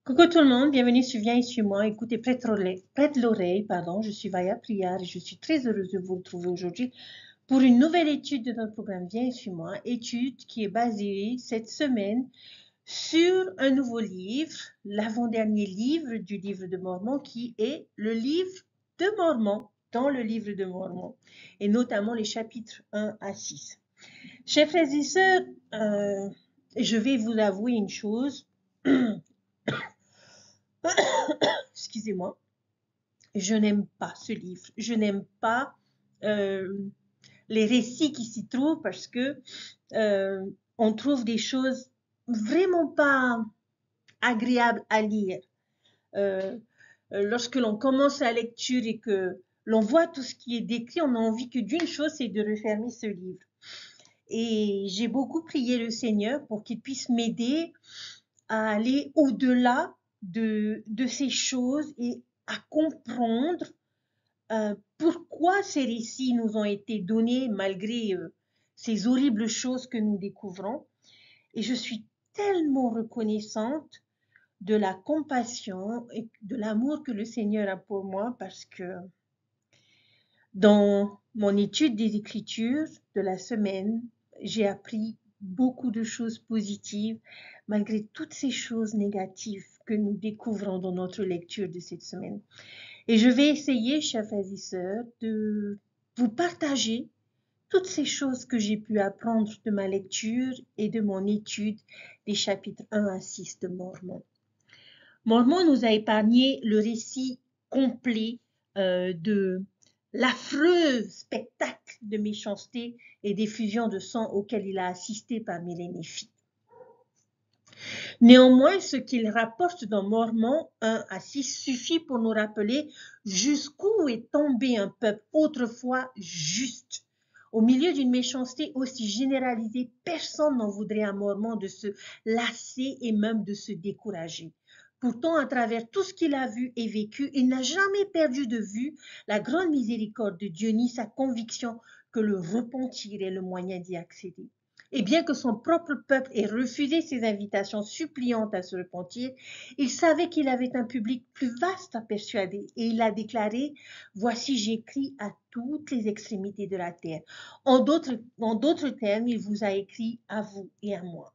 Coucou tout le monde, bienvenue sur Viens et suis-moi. Écoutez, prête l'oreille, pardon. Je suis Vaya Prière et je suis très heureuse de vous retrouver aujourd'hui pour une nouvelle étude de notre programme Viens et suis-moi. Étude qui est basée cette semaine sur un nouveau livre, l'avant-dernier livre du livre de Mormon qui est le livre de Mormon, dans le livre de Mormon, et notamment les chapitres 1 à 6. Chers frères et sœurs, je vais vous avouer une chose. Excusez-moi. Je n'aime pas ce livre. Je n'aime pas euh, les récits qui s'y trouvent parce que on trouve des choses vraiment pas agréables à lire. Euh, Lorsque l'on commence la lecture et que l'on voit tout ce qui est décrit, on a envie que d'une chose, c'est de refermer ce livre. Et j'ai beaucoup prié le Seigneur pour qu'il puisse m'aider à aller au-delà de ces choses et à comprendre pourquoi ces récits nous ont été donnés malgré ces horribles choses que nous découvrons. Et je suis tellement reconnaissante de la compassion et de l'amour que le Seigneur a pour moi parce que dans mon étude des Écritures de la semaine, j'ai appris beaucoup de choses positives malgré toutes ces choses négatives que nous découvrons dans notre lecture de cette semaine. Et je vais essayer, chers frères et sœurs, de vous partager toutes ces choses que j'ai pu apprendre de ma lecture et de mon étude des chapitres 1 à 6 de Mormon. Mormon nous a épargné le récit complet de l'affreux spectacle de méchanceté et d'effusion de sang auquel il a assisté parmi les Néphites. Néanmoins, ce qu'il rapporte dans Mormon 1 à 6 suffit pour nous rappeler jusqu'où est tombé un peuple autrefois juste. Au milieu d'une méchanceté aussi généralisée, personne n'en voudrait à Mormon de se lasser et même de se décourager. Pourtant, à travers tout ce qu'il a vu et vécu, il n'a jamais perdu de vue la grande miséricorde de Dieu ni sa conviction que le repentir est le moyen d'y accéder. Et bien que son propre peuple ait refusé ses invitations suppliantes à se repentir, il savait qu'il avait un public plus vaste à persuader et il a déclaré « Voici j'écris à toutes les extrémités de la terre ». En d'autres termes, il vous a écrit à vous et à moi.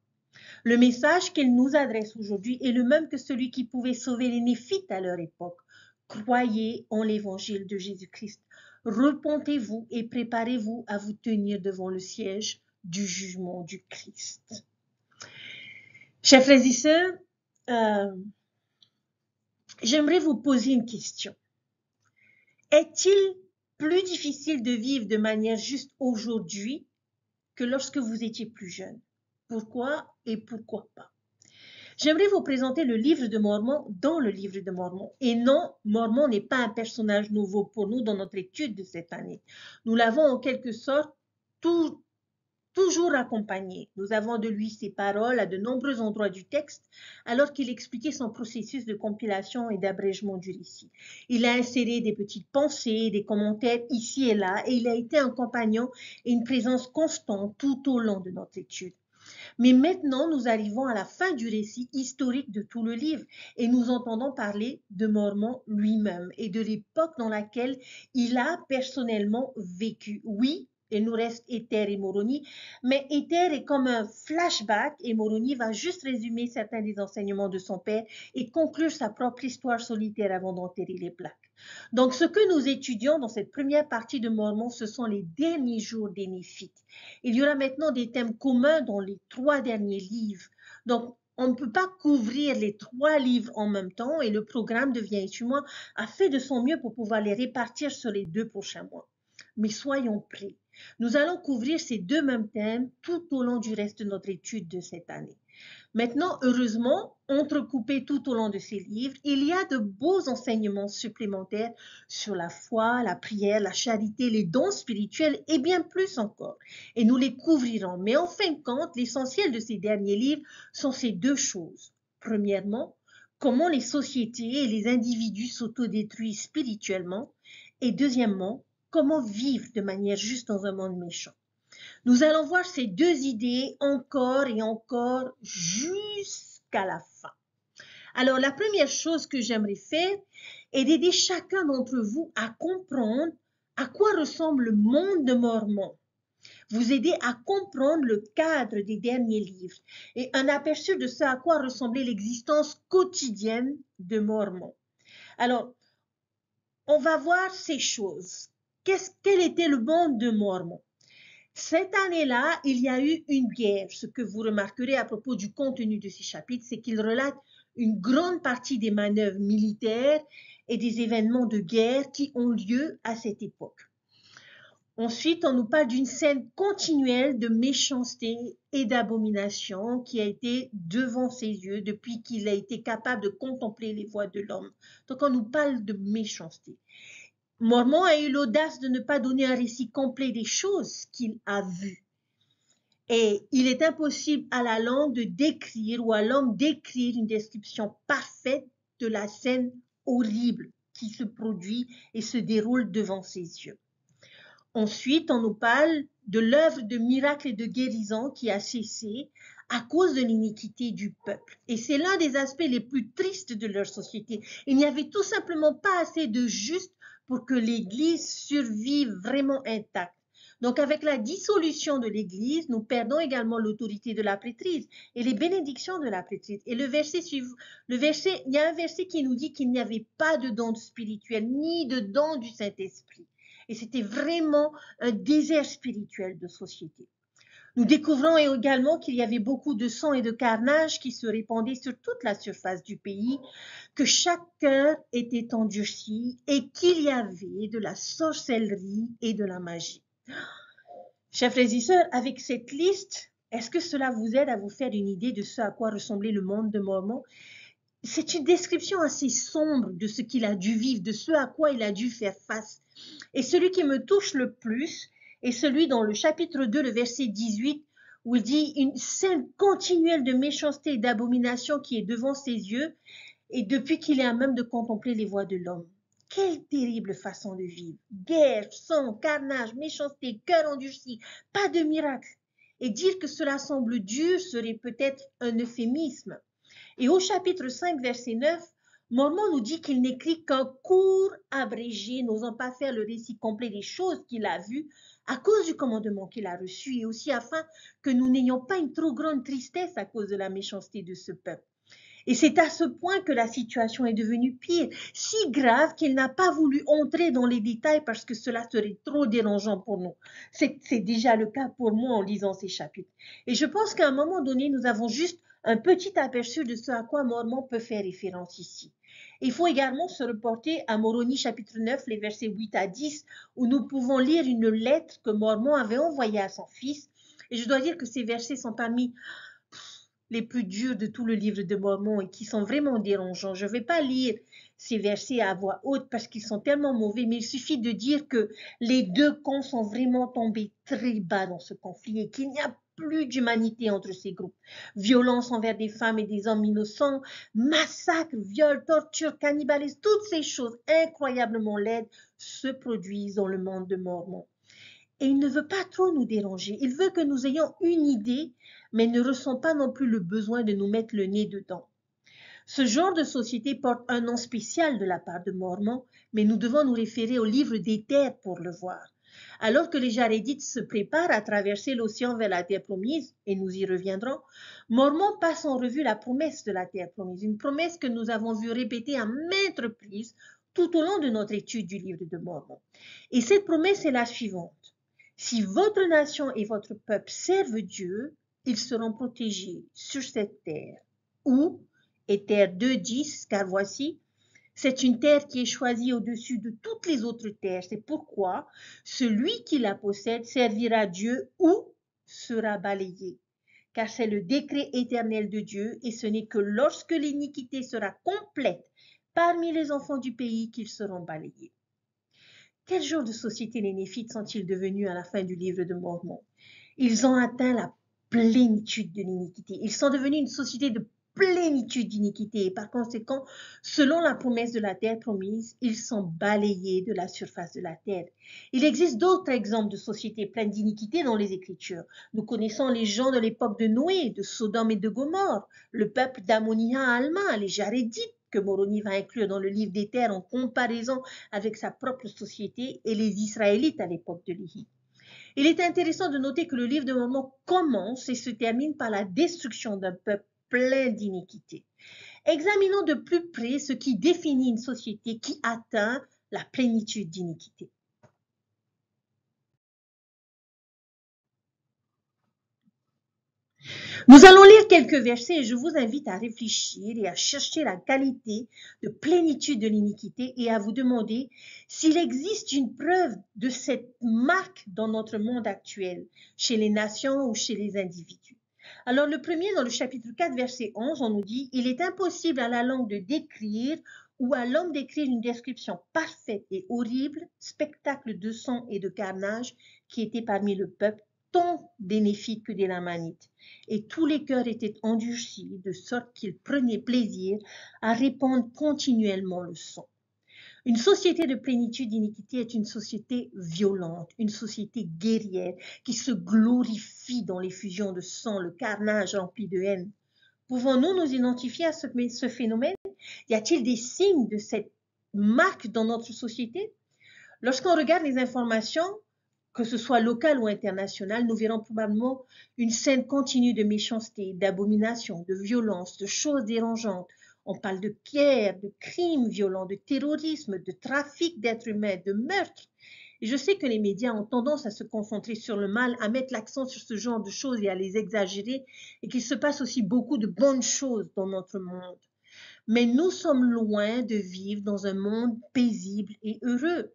Le message qu'il nous adresse aujourd'hui est le même que celui qui pouvait sauver les Néphites à leur époque. Croyez en l'évangile de Jésus-Christ. Repentez-vous et préparez-vous à vous tenir devant le siège du jugement du Christ. Chers frères et sœurs, j'aimerais vous poser une question. Est-il plus difficile de vivre de manière juste aujourd'hui que lorsque vous étiez plus jeune? Pourquoi et pourquoi pas? J'aimerais vous présenter le livre de Mormon dans le livre de Mormon. Et non, Mormon n'est pas un personnage nouveau pour nous dans notre étude de cette année. Nous l'avons en quelque sorte toujours accompagné. Nous avons de lui ses paroles à de nombreux endroits du texte, alors qu'il expliquait son processus de compilation et d'abrégement du récit. Il a inséré des petites pensées, des commentaires ici et là, et il a été un compagnon et une présence constante tout au long de notre étude. Mais maintenant, nous arrivons à la fin du récit historique de tout le livre et nous entendons parler de Mormon lui-même et de l'époque dans laquelle il a personnellement vécu. Oui, il nous reste Éther et Moroni, mais Éther est comme un flashback et Moroni va juste résumer certains des enseignements de son père et conclure sa propre histoire solitaire avant d'enterrer les plaques. Donc, ce que nous étudions dans cette première partie de Mormon, ce sont les derniers jours des Néphites. Il y aura maintenant des thèmes communs dans les 3 derniers livres. Donc, on ne peut pas couvrir les 3 livres en même temps et le programme de Viens et suis-moi a fait de son mieux pour pouvoir les répartir sur les 2 prochains mois. Mais soyons prêts. Nous allons couvrir ces 2 mêmes thèmes tout au long du reste de notre étude de cette année. Maintenant, heureusement, entrecoupés tout au long de ces livres, il y a de beaux enseignements supplémentaires sur la foi, la prière, la charité, les dons spirituels et bien plus encore. Et nous les couvrirons. Mais en fin de compte, l'essentiel de ces derniers livres sont ces 2 choses. Premièrement, comment les sociétés et les individus s'autodétruisent spirituellement. Et deuxièmement, comment vivre de manière juste dans un monde méchant. Nous allons voir ces 2 idées encore et encore jusqu'à la fin. Alors, la première chose que j'aimerais faire est d'aider chacun d'entre vous à comprendre à quoi ressemble le monde de Mormon. Vous aider à comprendre le cadre des derniers livres et un aperçu de ce à quoi ressemblait l'existence quotidienne de Mormon. Alors, on va voir ces choses. Quel était le monde de Mormon? Cette année-là, il y a eu une guerre. Ce que vous remarquerez à propos du contenu de ces chapitres, c'est qu'il relate une grande partie des manœuvres militaires et des événements de guerre qui ont lieu à cette époque. Ensuite, on nous parle d'une scène continuelle de méchanceté et d'abomination qui a été devant ses yeux depuis qu'il a été capable de contempler les voies de l'homme. Donc, on nous parle de méchanceté. Mormon a eu l'audace de ne pas donner un récit complet des choses qu'il a vues. Et il est impossible à la langue de décrire ou à l'homme d'écrire une description parfaite de la scène horrible qui se produit et se déroule devant ses yeux. Ensuite, on nous parle de l'œuvre de miracles et de guérison qui a cessé à cause de l'iniquité du peuple. Et c'est l'un des aspects les plus tristes de leur société. Il n'y avait tout simplement pas assez de justes pour que l'Église survive vraiment intacte. Donc, avec la dissolution de l'Église, nous perdons également l'autorité de la prêtrise et les bénédictions de la prêtrise. Et il y a un verset qui nous dit qu'il n'y avait pas de don spirituel ni de don du Saint-Esprit. Et c'était vraiment un désert spirituel de société. Nous découvrons également qu'il y avait beaucoup de sang et de carnage qui se répandaient sur toute la surface du pays, que chaque cœur était endurci et qu'il y avait de la sorcellerie et de la magie. Chers frères et sœurs, avec cette liste, est-ce que cela vous aide à vous faire une idée de ce à quoi ressemblait le monde de Mormon? C'est une description assez sombre de ce qu'il a dû vivre, de ce à quoi il a dû faire face. Et celui qui me touche le plus est celui dans le chapitre 2, le verset 18, où il dit une scène continuelle de méchanceté et d'abomination qui est devant ses yeux, et depuis qu'il est à même de contempler les voies de l'homme. Quelle terrible façon de vivre. Guerre, sang, carnage, méchanceté, cœur endurci, pas de miracle. Et dire que cela semble dur serait peut-être un euphémisme. Et au chapitre 5, verset 9, Mormon nous dit qu'il n'écrit qu'un court abrégé, n'osant pas faire le récit complet des choses qu'il a vues à cause du commandement qu'il a reçu et aussi afin que nous n'ayons pas une trop grande tristesse à cause de la méchanceté de ce peuple. Et c'est à ce point que la situation est devenue pire, si grave qu'il n'a pas voulu entrer dans les détails parce que cela serait trop dérangeant pour nous. C'est déjà le cas pour moi en lisant ces chapitres. Et je pense qu'à un moment donné, nous avons juste un petit aperçu de ce à quoi Mormon peut faire référence ici. Il faut également se reporter à Moroni chapitre 9, les versets 8 à 10, où nous pouvons lire une lettre que Mormon avait envoyée à son fils. Et je dois dire que ces versets sont parmi les plus durs de tout le livre de Mormon et qui sont vraiment dérangeants. Je ne vais pas lire ces versets à voix haute parce qu'ils sont tellement mauvais, mais il suffit de dire que les deux camps sont vraiment tombés très bas dans ce conflit et qu'il n'y a plus d'humanité entre ces groupes. Violence envers des femmes et des hommes innocents, massacres, viols, tortures, cannibalisme, toutes ces choses incroyablement laides se produisent dans le monde de Mormon. Et il ne veut pas trop nous déranger. Il veut que nous ayons une idée, mais ne ressent pas non plus le besoin de nous mettre le nez dedans. Ce genre de société porte un nom spécial de la part de Mormon, mais nous devons nous référer au livre des terres pour le voir. Alors que les Jarédites se préparent à traverser l'océan vers la terre promise, et nous y reviendrons, Mormon passe en revue la promesse de la terre promise, une promesse que nous avons vu répéter à maintes reprises tout au long de notre étude du livre de Mormon. Et cette promesse est la suivante. Si votre nation et votre peuple servent Dieu, ils seront protégés sur cette terre. Où est terre 2:10, car voici, c'est une terre qui est choisie au-dessus de toutes les autres terres. C'est pourquoi celui qui la possède servira Dieu ou sera balayé. Car c'est le décret éternel de Dieu et ce n'est que lorsque l'iniquité sera complète parmi les enfants du pays qu'ils seront balayés. Quel genre de société les Néphites sont-ils devenus à la fin du livre de Mormon? Ils ont atteint la plénitude de l'iniquité. Ils sont devenus une société de plénitude d'iniquité et par conséquent, selon la promesse de la terre promise, ils sont balayés de la surface de la terre. Il existe d'autres exemples de sociétés pleines d'iniquité dans les Écritures. Nous connaissons les gens de l'époque de Noé, de Sodome et de Gomorrhe, le peuple d'Ammonia Alma, les Jarédites, que Moroni va inclure dans le livre des terres en comparaison avec sa propre société, et les Israélites à l'époque de Léhi. Il est intéressant de noter que le livre de Mormon commence et se termine par la destruction d'un peuple plein d'iniquité. Examinons de plus près ce qui définit une société qui atteint la plénitude d'iniquité. Nous allons lire quelques versets et je vous invite à réfléchir et à chercher la qualité de plénitude de l'iniquité et à vous demander s'il existe une preuve de cette marque dans notre monde actuel, chez les nations ou chez les individus. Alors le premier, dans le chapitre 4, verset 11, on nous dit « Il est impossible à la langue de décrire ou à l'homme d'écrire une description parfaite et horrible, spectacle de sang et de carnage qui était parmi le peuple, tant des Néphites que des Lamanites. Et tous les cœurs étaient endurcis, de sorte qu'ils prenaient plaisir à répandre continuellement le sang. » Une société de plénitude d'iniquité est une société violente, une société guerrière qui se glorifie dans l'effusion de sang, le carnage rempli de haine. Pouvons-nous nous identifier à ce phénomène? Y a-t-il des signes de cette marque dans notre société? Lorsqu'on regarde les informations, que ce soit locales ou internationales, nous verrons probablement une scène continue de méchanceté, d'abomination, de violence, de choses dérangeantes. On parle de guerre, de crimes violents, de terrorisme, de trafic d'êtres humains, de meurtres. Et je sais que les médias ont tendance à se concentrer sur le mal, à mettre l'accent sur ce genre de choses et à les exagérer, et qu'il se passe aussi beaucoup de bonnes choses dans notre monde. Mais nous sommes loin de vivre dans un monde paisible et heureux.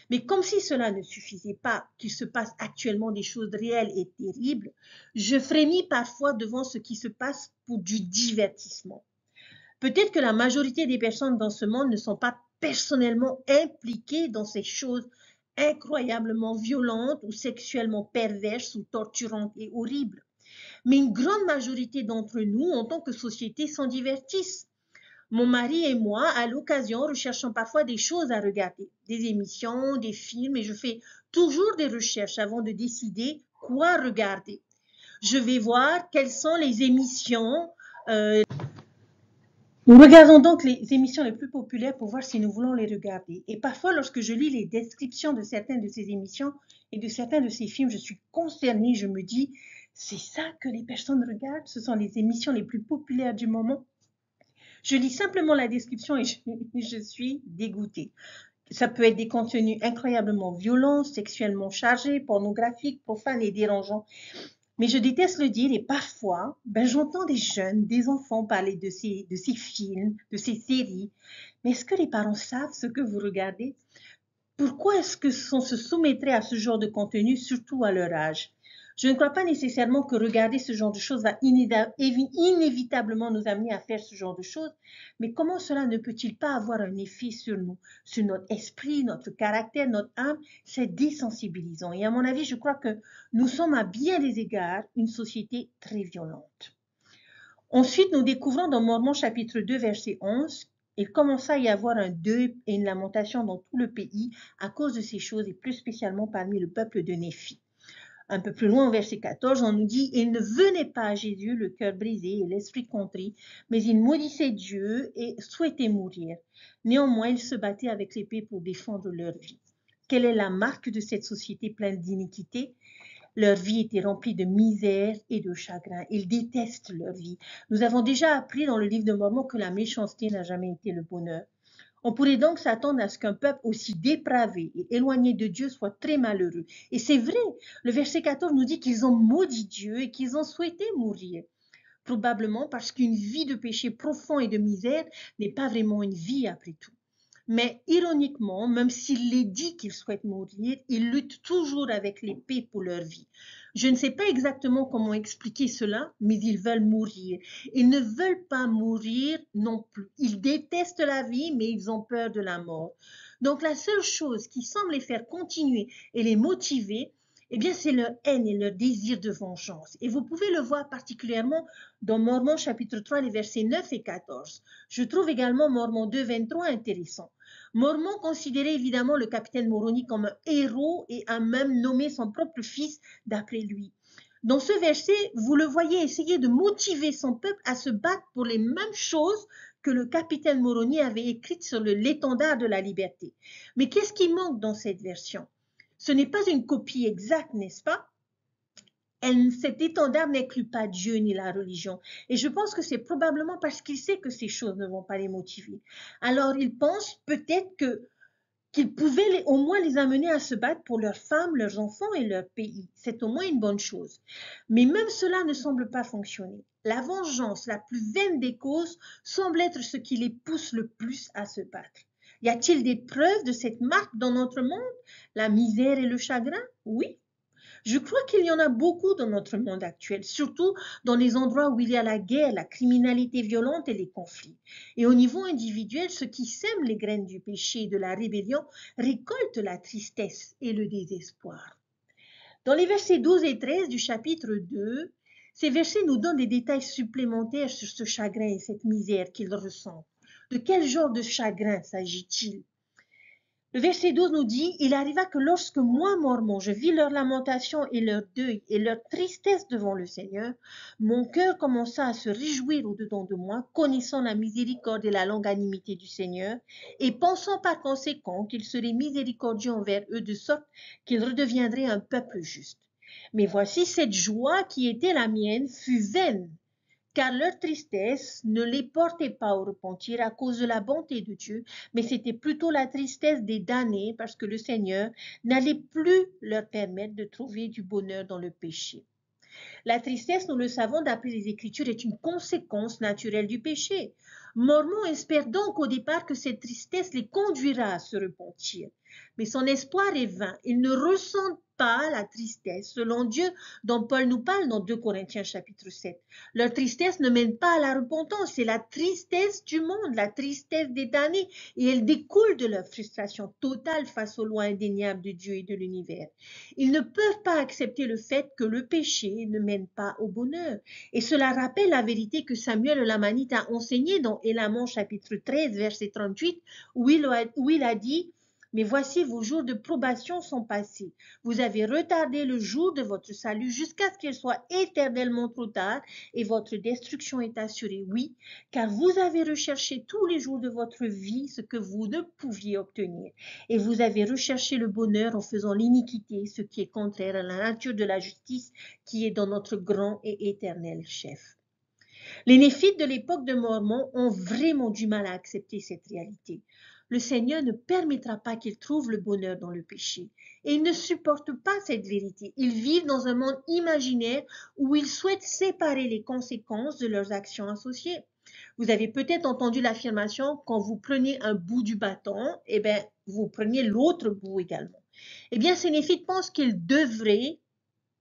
Mais comme si cela ne suffisait pas, qu'il se passe actuellement des choses réelles et terribles, je frémis parfois devant ce qui se passe pour du divertissement. Peut-être que la majorité des personnes dans ce monde ne sont pas personnellement impliquées dans ces choses incroyablement violentes ou sexuellement perverses ou torturantes et horribles. Mais une grande majorité d'entre nous, en tant que société, s'en divertissent. Mon mari et moi, à l'occasion, recherchons parfois des choses à regarder, des émissions, des films, et je fais toujours des recherches avant de décider quoi regarder. Je vais voir quelles sont les émissions. Nous regardons donc les émissions les plus populaires pour voir si nous voulons les regarder. Et parfois, lorsque je lis les descriptions de certaines de ces émissions et de certains de ces films, je suis consternée, je me dis, c'est ça que les personnes regardent? Ce sont les émissions les plus populaires du moment? Je lis simplement la description et je suis dégoûtée. Ça peut être des contenus incroyablement violents, sexuellement chargés, pornographiques, profanes et dérangeants. Mais je déteste le dire et parfois, j'entends des jeunes, des enfants parler de ces films, de ces séries. Mais est-ce que les parents savent ce que vous regardez? Pourquoi est-ce qu'on se soumettrait à ce genre de contenu, surtout à leur âge? Je ne crois pas nécessairement que regarder ce genre de choses va inévitablement nous amener à faire ce genre de choses, mais comment cela ne peut-il pas avoir un effet sur nous, sur notre esprit, notre caractère, notre âme? C'est désensibilisant. Et à mon avis, je crois que nous sommes à bien des égards une société très violente. Ensuite, nous découvrons dans Mormon chapitre 2, verset 11, il commença à y avoir un deuil et une lamentation dans tout le pays à cause de ces choses et plus spécialement parmi le peuple de Néphi. Un peu plus loin, au verset 14, on nous dit « Il ne venait pas à Jésus le cœur brisé et l'esprit contrit, mais il maudissait Dieu et souhaitait mourir. Néanmoins, ils se battaient avec l'épée pour défendre leur vie. » Quelle est la marque de cette société pleine d'iniquité? Leur vie était remplie de misère et de chagrin. Ils détestent leur vie. Nous avons déjà appris dans le livre de Mormon que la méchanceté n'a jamais été le bonheur. On pourrait donc s'attendre à ce qu'un peuple aussi dépravé et éloigné de Dieu soit très malheureux. Et c'est vrai, le verset 14 nous dit qu'ils ont maudit Dieu et qu'ils ont souhaité mourir. Probablement parce qu'une vie de péché profond et de misère n'est pas vraiment une vie après tout. Mais ironiquement, même s'il les dit qu'ils souhaitent mourir, ils luttent toujours avec l'épée pour leur vie. Je ne sais pas exactement comment expliquer cela, mais ils veulent mourir. Ils ne veulent pas mourir non plus. Ils détestent la vie, mais ils ont peur de la mort. Donc la seule chose qui semble les faire continuer et les motiver Eh bien, c'est leur haine et leur désir de vengeance. Et vous pouvez le voir particulièrement dans Mormon chapitre 3, les versets 9 et 14. Je trouve également Mormon 2, 23 intéressant. Mormon considérait évidemment le capitaine Moroni comme un héros et a même nommé son propre fils d'après lui. Dans ce verset, vous le voyez essayer de motiver son peuple à se battre pour les mêmes choses que le capitaine Moroni avait écrites sur l'étendard de la liberté. Mais qu'est-ce qui manque dans cette version? Ce n'est pas une copie exacte, n'est-ce pas? Cet étendard n'inclut pas Dieu ni la religion. Et je pense que c'est probablement parce qu'il sait que ces choses ne vont pas les motiver. Alors il pense peut-être qu'ils pouvaient au moins les amener à se battre pour leurs femmes, leurs enfants et leur pays. C'est au moins une bonne chose. Mais même cela ne semble pas fonctionner. La vengeance, la plus vaine des causes, semble être ce qui les pousse le plus à se battre. Y a-t-il des preuves de cette marque dans notre monde? La misère et le chagrin? Oui. Je crois qu'il y en a beaucoup dans notre monde actuel, surtout dans les endroits où il y a la guerre, la criminalité violente et les conflits. Et au niveau individuel, ceux qui sèment les graines du péché et de la rébellion récoltent la tristesse et le désespoir. Dans les versets 12 et 13 du chapitre 2, ces versets nous donnent des détails supplémentaires sur ce chagrin et cette misère qu'ils ressentent. De quel genre de chagrin s'agit-il? Le verset 12 nous dit, « Il arriva que lorsque moi, Mormon, je vis leur lamentation et leur deuil et leur tristesse devant le Seigneur, mon cœur commença à se réjouir au-dedans de moi, connaissant la miséricorde et la longanimité du Seigneur, et pensant par conséquent qu'il serait miséricordieux envers eux de sorte qu'ils redeviendraient un peuple juste. Mais voici cette joie qui était la mienne fut vaine, car leur tristesse ne les portait pas au repentir à cause de la bonté de Dieu, mais c'était plutôt la tristesse des damnés parce que le Seigneur n'allait plus leur permettre de trouver du bonheur dans le péché. La tristesse, nous le savons d'après les Écritures, est une conséquence naturelle du péché. Mormon espère donc au départ que cette tristesse les conduira à se repentir. Mais son espoir est vain. Ils ne ressentent pas la tristesse selon Dieu dont Paul nous parle dans 2 Corinthiens chapitre 7. Leur tristesse ne mène pas à la repentance, c'est la tristesse du monde, la tristesse des damnés, et elle découle de leur frustration totale face aux lois indéniables de Dieu et de l'univers. Ils ne peuvent pas accepter le fait que le péché ne mène pas au bonheur. Et cela rappelle la vérité que Samuel le Lamanite a enseignée dans Élamon chapitre 13, verset 38, où il a dit, « Mais voici vos jours de probation sont passés. Vous avez retardé le jour de votre salut jusqu'à ce qu'il soit éternellement trop tard et votre destruction est assurée. Oui, car vous avez recherché tous les jours de votre vie ce que vous ne pouviez obtenir. Et vous avez recherché le bonheur en faisant l'iniquité, ce qui est contraire à la nature de la justice qui est dans notre grand et éternel chef. » Les Néphites de l'époque de Mormon ont vraiment du mal à accepter cette réalité. Le Seigneur ne permettra pas qu'ils trouvent le bonheur dans le péché. Et ils ne supportent pas cette vérité. Ils vivent dans un monde imaginaire où ils souhaitent séparer les conséquences de leurs actions associées. Vous avez peut-être entendu l'affirmation, quand vous prenez un bout du bâton, eh bien, vous preniez l'autre bout également. Eh bien, ces Néphites pensent qu'ils devraient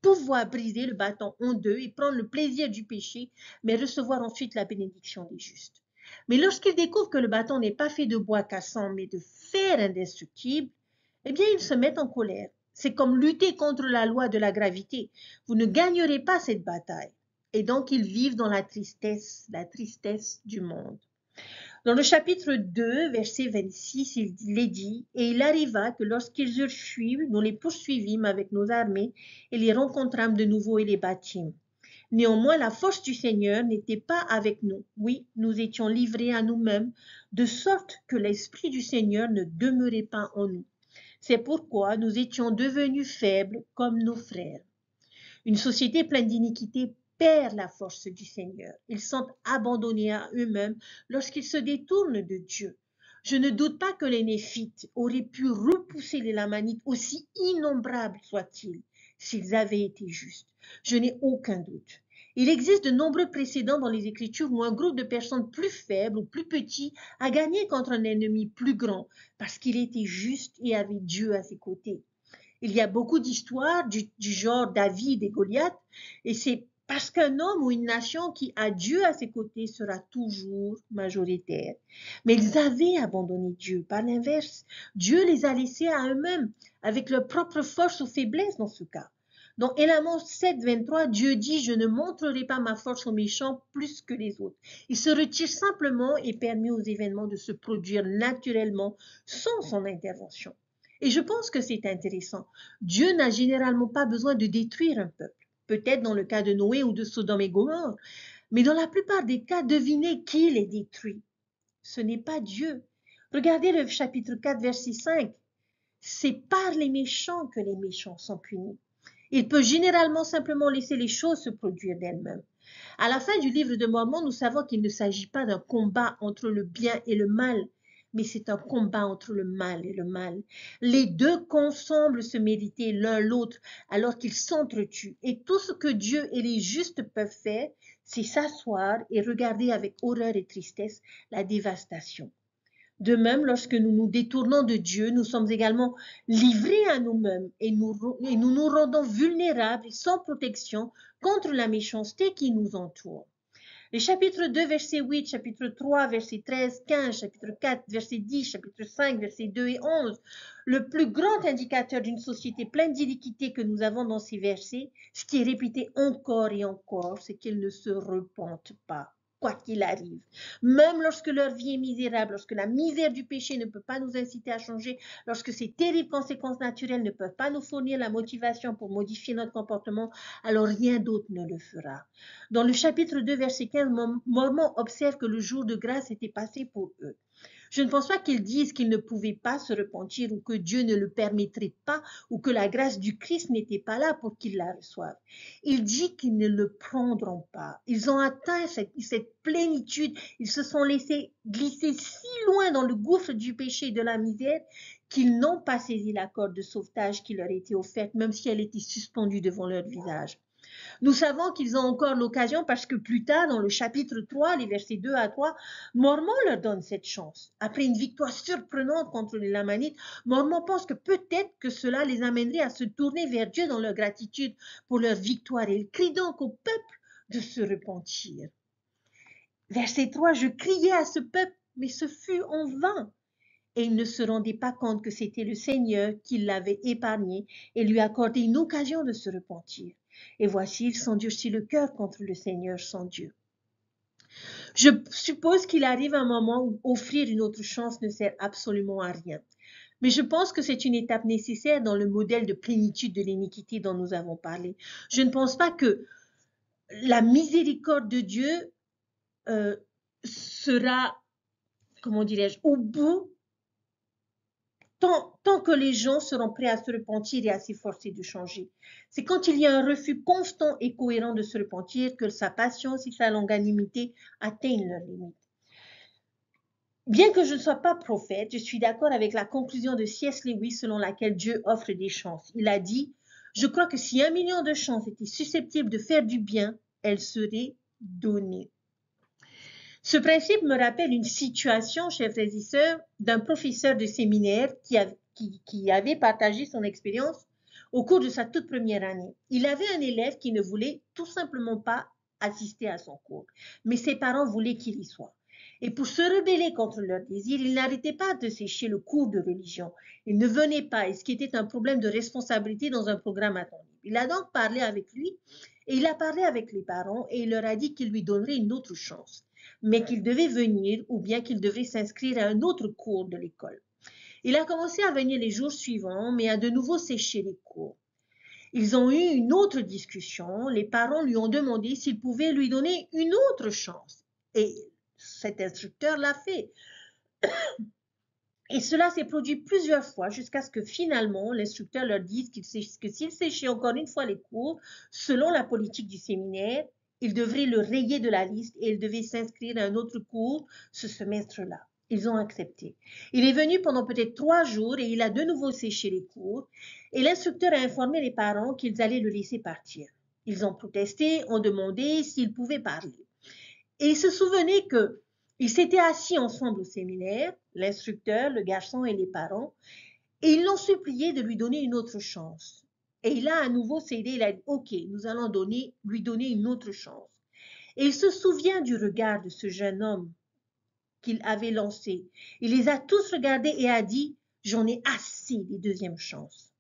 pouvoir briser le bâton en deux et prendre le plaisir du péché, mais recevoir ensuite la bénédiction des justes. Mais lorsqu'ils découvrent que le bâton n'est pas fait de bois cassant, mais de fer indestructible, eh bien, ils se mettent en colère. C'est comme lutter contre la loi de la gravité. Vous ne gagnerez pas cette bataille. Et donc, ils vivent dans la tristesse du monde. Dans le chapitre 2, verset 26, il est dit, « Et il arriva que lorsqu'ils eurent fui, nous les poursuivîmes avec nos armées et les rencontrâmes de nouveau et les battîmes. Néanmoins, la force du Seigneur n'était pas avec nous. Oui, nous étions livrés à nous-mêmes, de sorte que l'Esprit du Seigneur ne demeurait pas en nous. C'est pourquoi nous étions devenus faibles comme nos frères. » Une société pleine d'iniquité perd la force du Seigneur. Ils sont abandonnés à eux-mêmes lorsqu'ils se détournent de Dieu. Je ne doute pas que les Néphites auraient pu repousser les Lamanites, aussi innombrables soient-ils, s'ils avaient été justes. Je n'ai aucun doute. Il existe de nombreux précédents dans les Écritures où un groupe de personnes plus faibles ou plus petits a gagné contre un ennemi plus grand parce qu'il était juste et avait Dieu à ses côtés. Il y a beaucoup d'histoires du genre David et Goliath, et c'est parce qu'un homme ou une nation qui a Dieu à ses côtés sera toujours majoritaire. Mais ils avaient abandonné Dieu. Par l'inverse, Dieu les a laissés à eux-mêmes, avec leur propre force ou faiblesse dans ce cas. Dans Éléments 7, 23, Dieu dit « Je ne montrerai pas ma force aux méchants plus que les autres. » Il se retire simplement et permet aux événements de se produire naturellement sans son intervention. Et je pense que c'est intéressant. Dieu n'a généralement pas besoin de détruire un peuple. Peut-être dans le cas de Noé ou de Sodome et Gomorrhe. Mais dans la plupart des cas, devinez qui les détruit. Ce n'est pas Dieu. Regardez le chapitre 4, verset 5. C'est par les méchants que les méchants sont punis. Il peut généralement simplement laisser les choses se produire d'elles-mêmes. À la fin du livre de Mormon, nous savons qu'il ne s'agit pas d'un combat entre le bien et le mal, mais c'est un combat entre le mal et le mal. Les deux semblent se mériter l'un l'autre alors qu'ils s'entretuent. Et tout ce que Dieu et les justes peuvent faire, c'est s'asseoir et regarder avec horreur et tristesse la dévastation. De même, lorsque nous nous détournons de Dieu, nous sommes également livrés à nous-mêmes et nous nous rendons vulnérables et sans protection contre la méchanceté qui nous entoure. Les chapitres 2, verset 8, chapitre 3, verset 13, 15, chapitre 4, verset 10, chapitre 5, verset 2 et 11, le plus grand indicateur d'une société pleine d'iniquité que nous avons dans ces versets, ce qui est répété encore et encore, c'est qu'ils ne se repentent pas, quoi qu'il arrive. Même lorsque leur vie est misérable, lorsque la misère du péché ne peut pas nous inciter à changer, lorsque ces terribles conséquences naturelles ne peuvent pas nous fournir la motivation pour modifier notre comportement, alors rien d'autre ne le fera. Dans le chapitre 2, verset 15, Mormon observe que le jour de grâce était passé pour eux. Je ne pense pas qu'ils disent qu'ils ne pouvaient pas se repentir ou que Dieu ne le permettrait pas ou que la grâce du Christ n'était pas là pour qu'ils la reçoivent. Il dit qu'ils ne le prendront pas. Ils ont atteint cette plénitude. Ils se sont laissés glisser si loin dans le gouffre du péché et de la misère qu'ils n'ont pas saisi la corde de sauvetage qui leur était offerte, même si elle était suspendue devant leur visage. Nous savons qu'ils ont encore l'occasion parce que plus tard, dans le chapitre 3, les versets 2 à 3, Mormon leur donne cette chance. Après une victoire surprenante contre les Lamanites, Mormon pense que peut-être que cela les amènerait à se tourner vers Dieu dans leur gratitude pour leur victoire. Et il crie donc au peuple de se repentir. Verset 3, je criais à ce peuple, mais ce fut en vain. Et il ne se rendait pas compte que c'était le Seigneur qui l'avait épargné et lui accordait une occasion de se repentir. Et voici, ils s'endurcit le cœur contre le Seigneur son Dieu. Je suppose qu'il arrive un moment où offrir une autre chance ne sert absolument à rien. Mais je pense que c'est une étape nécessaire dans le modèle de plénitude de l'iniquité dont nous avons parlé. Je ne pense pas que la miséricorde de Dieu sera, comment dirais-je, au bout tant que les gens seront prêts à se repentir et à s'efforcer de changer. C'est quand il y a un refus constant et cohérent de se repentir que sa patience et sa longanimité atteignent leurs limites. Bien que je ne sois pas prophète, je suis d'accord avec la conclusion de C.S. Lewis selon laquelle Dieu offre des chances. Il a dit « Je crois que si 1 million de chances étaient susceptibles de faire du bien, elles seraient données. » Ce principe me rappelle une situation, chers frères et sœurs, d'un professeur de séminaire qui avait partagé son expérience au cours de sa toute première année. Il avait un élève qui ne voulait tout simplement pas assister à son cours, mais ses parents voulaient qu'il y soit. Et pour se rebeller contre leur désir, il n'arrêtait pas de sécher le cours de religion. Il ne venait pas, et ce qui était un problème de responsabilité dans un programme attendu. Il a donc parlé avec lui, et il a parlé avec les parents, et il leur a dit qu'il lui donnerait une autre chance, mais qu'il devait venir ou bien qu'il devait s'inscrire à un autre cours de l'école. Il a commencé à venir les jours suivants, mais a de nouveau séché les cours. Ils ont eu une autre discussion. Les parents lui ont demandé s'ils pouvaient lui donner une autre chance. Et cet instructeur l'a fait. Et cela s'est produit plusieurs fois jusqu'à ce que finalement l'instructeur leur dise que s'il séchait encore une fois les cours, selon la politique du séminaire, il devrait le rayer de la liste et il devait s'inscrire à un autre cours ce semestre-là. Ils ont accepté. Il est venu pendant peut-être 3 jours et il a de nouveau séché les cours et l'instructeur a informé les parents qu'ils allaient le laisser partir. Ils ont protesté, ont demandé s'il pouvait parler. Et ils se souvenaient qu'ils s'étaient assis ensemble au séminaire, l'instructeur, le garçon et les parents, et ils l'ont supplié de lui donner une autre chance. Et il a à nouveau cédé, il a dit, ok, nous allons lui donner une autre chance. Et il se souvient du regard de ce jeune homme qu'il avait lancé. Il les a tous regardés et a dit, j'en ai assez des deuxièmes chances.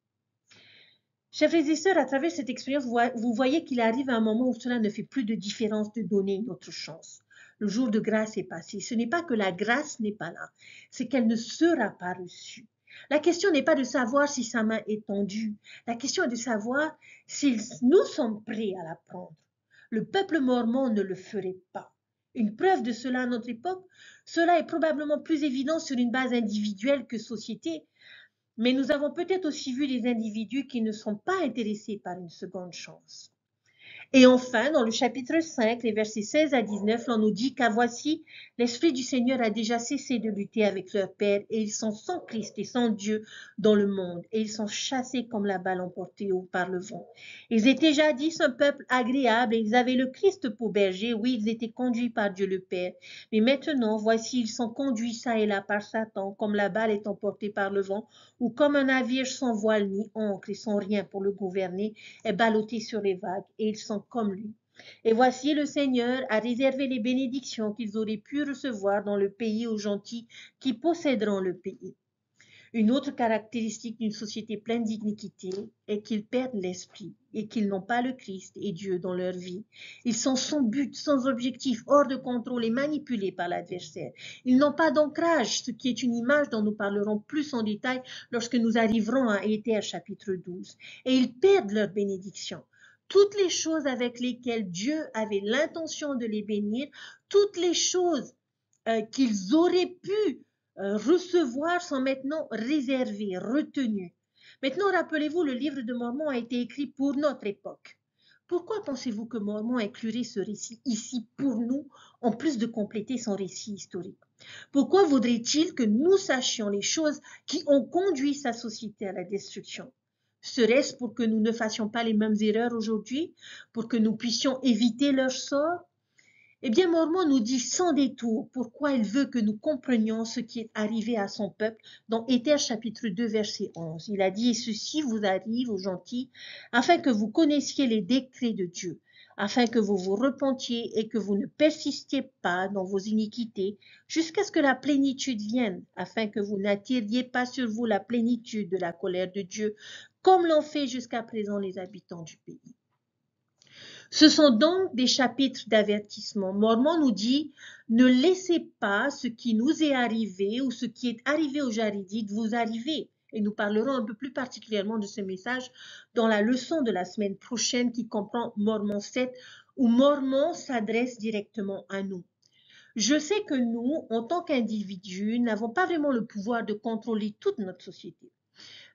Chers frères et sœurs, à travers cette expérience, vous voyez qu'il arrive un moment où cela ne fait plus de différence de donner une autre chance. Le jour de grâce est passé. Ce n'est pas que la grâce n'est pas là, c'est qu'elle ne sera pas reçue. La question n'est pas de savoir si sa main est tendue. La question est de savoir si nous sommes prêts à la prendre. Le peuple mormon ne le ferait pas. Une preuve de cela à notre époque, cela est probablement plus évident sur une base individuelle que société, mais nous avons peut-être aussi vu des individus qui ne sont pas intéressés par une seconde chance. Et enfin, dans le chapitre 5, les versets 16 à 19, l'on nous dit qu'à voici, l'Esprit du Seigneur a déjà cessé de lutter avec leur Père, et ils sont sans Christ et sans Dieu dans le monde, et ils sont chassés comme la balle emportée par le vent. Ils étaient jadis un peuple agréable, et ils avaient le Christ pour berger, oui, ils étaient conduits par Dieu le Père. Mais maintenant, voici, ils sont conduits çà et là par Satan, comme la balle est emportée par le vent, ou comme un navire sans voile ni ancre et sans rien pour le gouverner, est ballotté sur les vagues, et ils sont comme lui. Et voici le Seigneur a réservé les bénédictions qu'ils auraient pu recevoir dans le pays aux gentils qui posséderont le pays. Une autre caractéristique d'une société pleine d'iniquité est qu'ils perdent l'esprit et qu'ils n'ont pas le Christ et Dieu dans leur vie. Ils sont sans but, sans objectif, hors de contrôle et manipulés par l'adversaire. Ils n'ont pas d'ancrage, ce qui est une image dont nous parlerons plus en détail lorsque nous arriverons à Éther chapitre 12. Et ils perdent leur bénédiction. Toutes les choses avec lesquelles Dieu avait l'intention de les bénir, toutes les choses qu'ils auraient pu recevoir sont maintenant réservées, retenues. Maintenant, rappelez-vous, le livre de Mormon a été écrit pour notre époque. Pourquoi pensez-vous que Mormon inclurait ce récit ici pour nous, en plus de compléter son récit historique? Pourquoi voudrait-il que nous sachions les choses qui ont conduit sa société à la destruction? Serait-ce pour que nous ne fassions pas les mêmes erreurs aujourd'hui, pour que nous puissions éviter leur sort? Eh bien, Mormon nous dit sans détour pourquoi il veut que nous comprenions ce qui est arrivé à son peuple dans Éther chapitre 2 verset 11. Il a dit « Et ceci vous arrive aux gentils, afin que vous connaissiez les décrets de Dieu, afin que vous vous repentiez et que vous ne persistiez pas dans vos iniquités, jusqu'à ce que la plénitude vienne, afin que vous n'attiriez pas sur vous la plénitude de la colère de Dieu, comme l'ont fait jusqu'à présent les habitants du pays. » Ce sont donc des chapitres d'avertissement. Mormon nous dit « Ne laissez pas ce qui nous est arrivé ou ce qui est arrivé aux Jaridites vous arriver. » Et nous parlerons un peu plus particulièrement de ce message dans la leçon de la semaine prochaine qui comprend Mormon 7, où Mormon s'adresse directement à nous. Je sais que nous, en tant qu'individus, n'avons pas vraiment le pouvoir de contrôler toute notre société.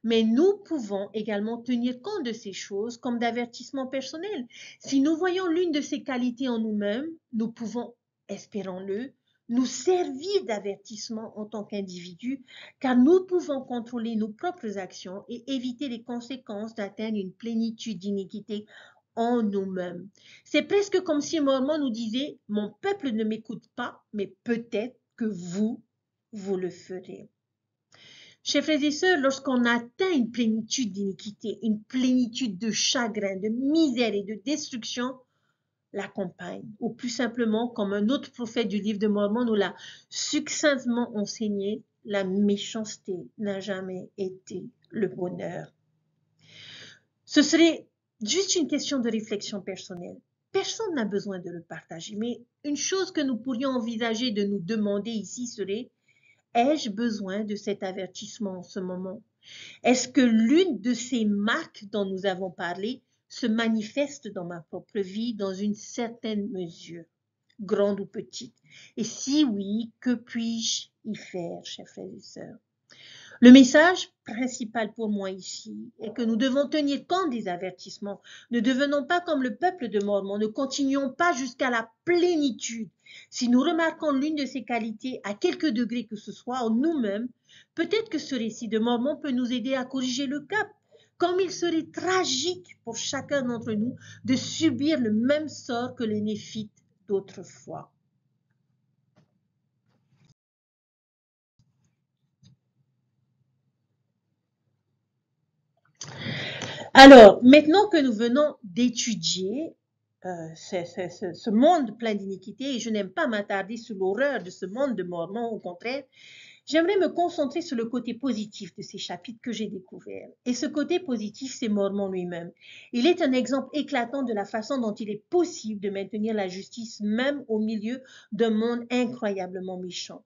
Mais nous pouvons également tenir compte de ces choses comme d'avertissements personnels. Si nous voyons l'une de ces qualités en nous-mêmes, nous pouvons, espérons-le, nous servir d'avertissement en tant qu'individus, car nous pouvons contrôler nos propres actions et éviter les conséquences d'atteindre une plénitude d'iniquité en nous-mêmes. C'est presque comme si Mormon nous disait « Mon peuple ne m'écoute pas, mais peut-être que vous le ferez. » Chers frères et sœurs, lorsqu'on atteint une plénitude d'iniquité, une plénitude de chagrin, de misère et de destruction, l'accompagne. Ou plus simplement, comme un autre prophète du livre de Mormon nous l'a succinctement enseigné, la méchanceté n'a jamais été le bonheur. Ce serait juste une question de réflexion personnelle. Personne n'a besoin de le partager, mais une chose que nous pourrions envisager de nous demander ici serait: ai-je besoin de cet avertissement en ce moment? Est-ce que l'une de ces marques dont nous avons parlé se manifeste dans ma propre vie dans une certaine mesure, grande ou petite? Et si oui, que puis-je y faire, chers frères et sœurs? Le message principal pour moi ici est que nous devons tenir compte des avertissements. Ne devenons pas comme le peuple de Mormon, ne continuons pas jusqu'à la plénitude. Si nous remarquons l'une de ces qualités à quelque degré que ce soit en nous-mêmes, peut-être que ce récit de Mormon peut nous aider à corriger le cap. Comme il serait tragique pour chacun d'entre nous de subir le même sort que les Néphites d'autrefois. Alors, maintenant que nous venons d'étudier ce monde plein d'iniquité, et je n'aime pas m'attarder sur l'horreur de ce monde de Mormon, au contraire, J'aimerais me concentrer sur le côté positif de ces chapitres que j'ai découverts. Et ce côté positif, c'est Mormon lui-même. Il est un exemple éclatant de la façon dont il est possible de maintenir la justice même au milieu d'un monde incroyablement méchant.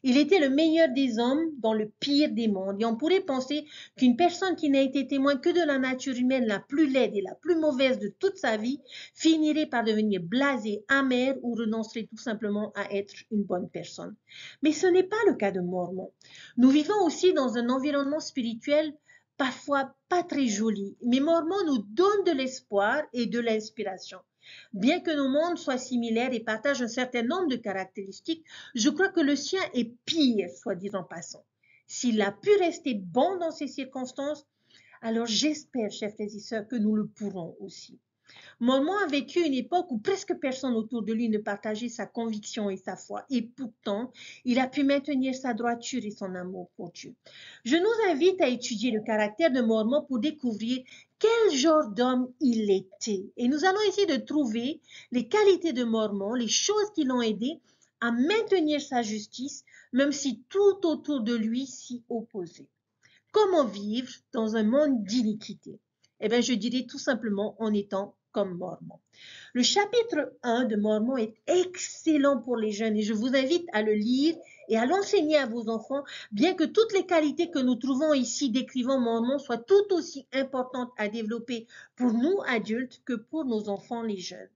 Il était le meilleur des hommes dans le pire des mondes. Et on pourrait penser qu'une personne qui n'a été témoin que de la nature humaine la plus laide et la plus mauvaise de toute sa vie finirait par devenir blasée, amère ou renoncerait tout simplement à être une bonne personne. Mais ce n'est pas le cas de Mormon. Nous vivons aussi dans un environnement spirituel parfois pas très joli, mais Mormon nous donne de l'espoir et de l'inspiration. Bien que nos mondes soient similaires et partagent un certain nombre de caractéristiques, je crois que le sien est pire, soit dit en passant. S'il a pu rester bon dans ces circonstances, alors j'espère, chers frères et sœurs, que nous le pourrons aussi. Mormon a vécu une époque où presque personne autour de lui ne partageait sa conviction et sa foi, et pourtant, il a pu maintenir sa droiture et son amour pour Dieu. Je nous invite à étudier le caractère de Mormon pour découvrir quel genre d'homme il était. Et nous allons essayer de trouver les qualités de Mormon, les choses qui l'ont aidé à maintenir sa justice, même si tout autour de lui s'y opposait. Comment vivre dans un monde d'iniquité? Eh bien, je dirais tout simplement en étant comme Mormon. Le chapitre 1 de Mormon est excellent pour les jeunes et je vous invite à le lire et à l'enseigner à vos enfants, bien que toutes les qualités que nous trouvons ici décrivant Mormon soient tout aussi importantes à développer pour nous adultes que pour nos enfants les jeunes.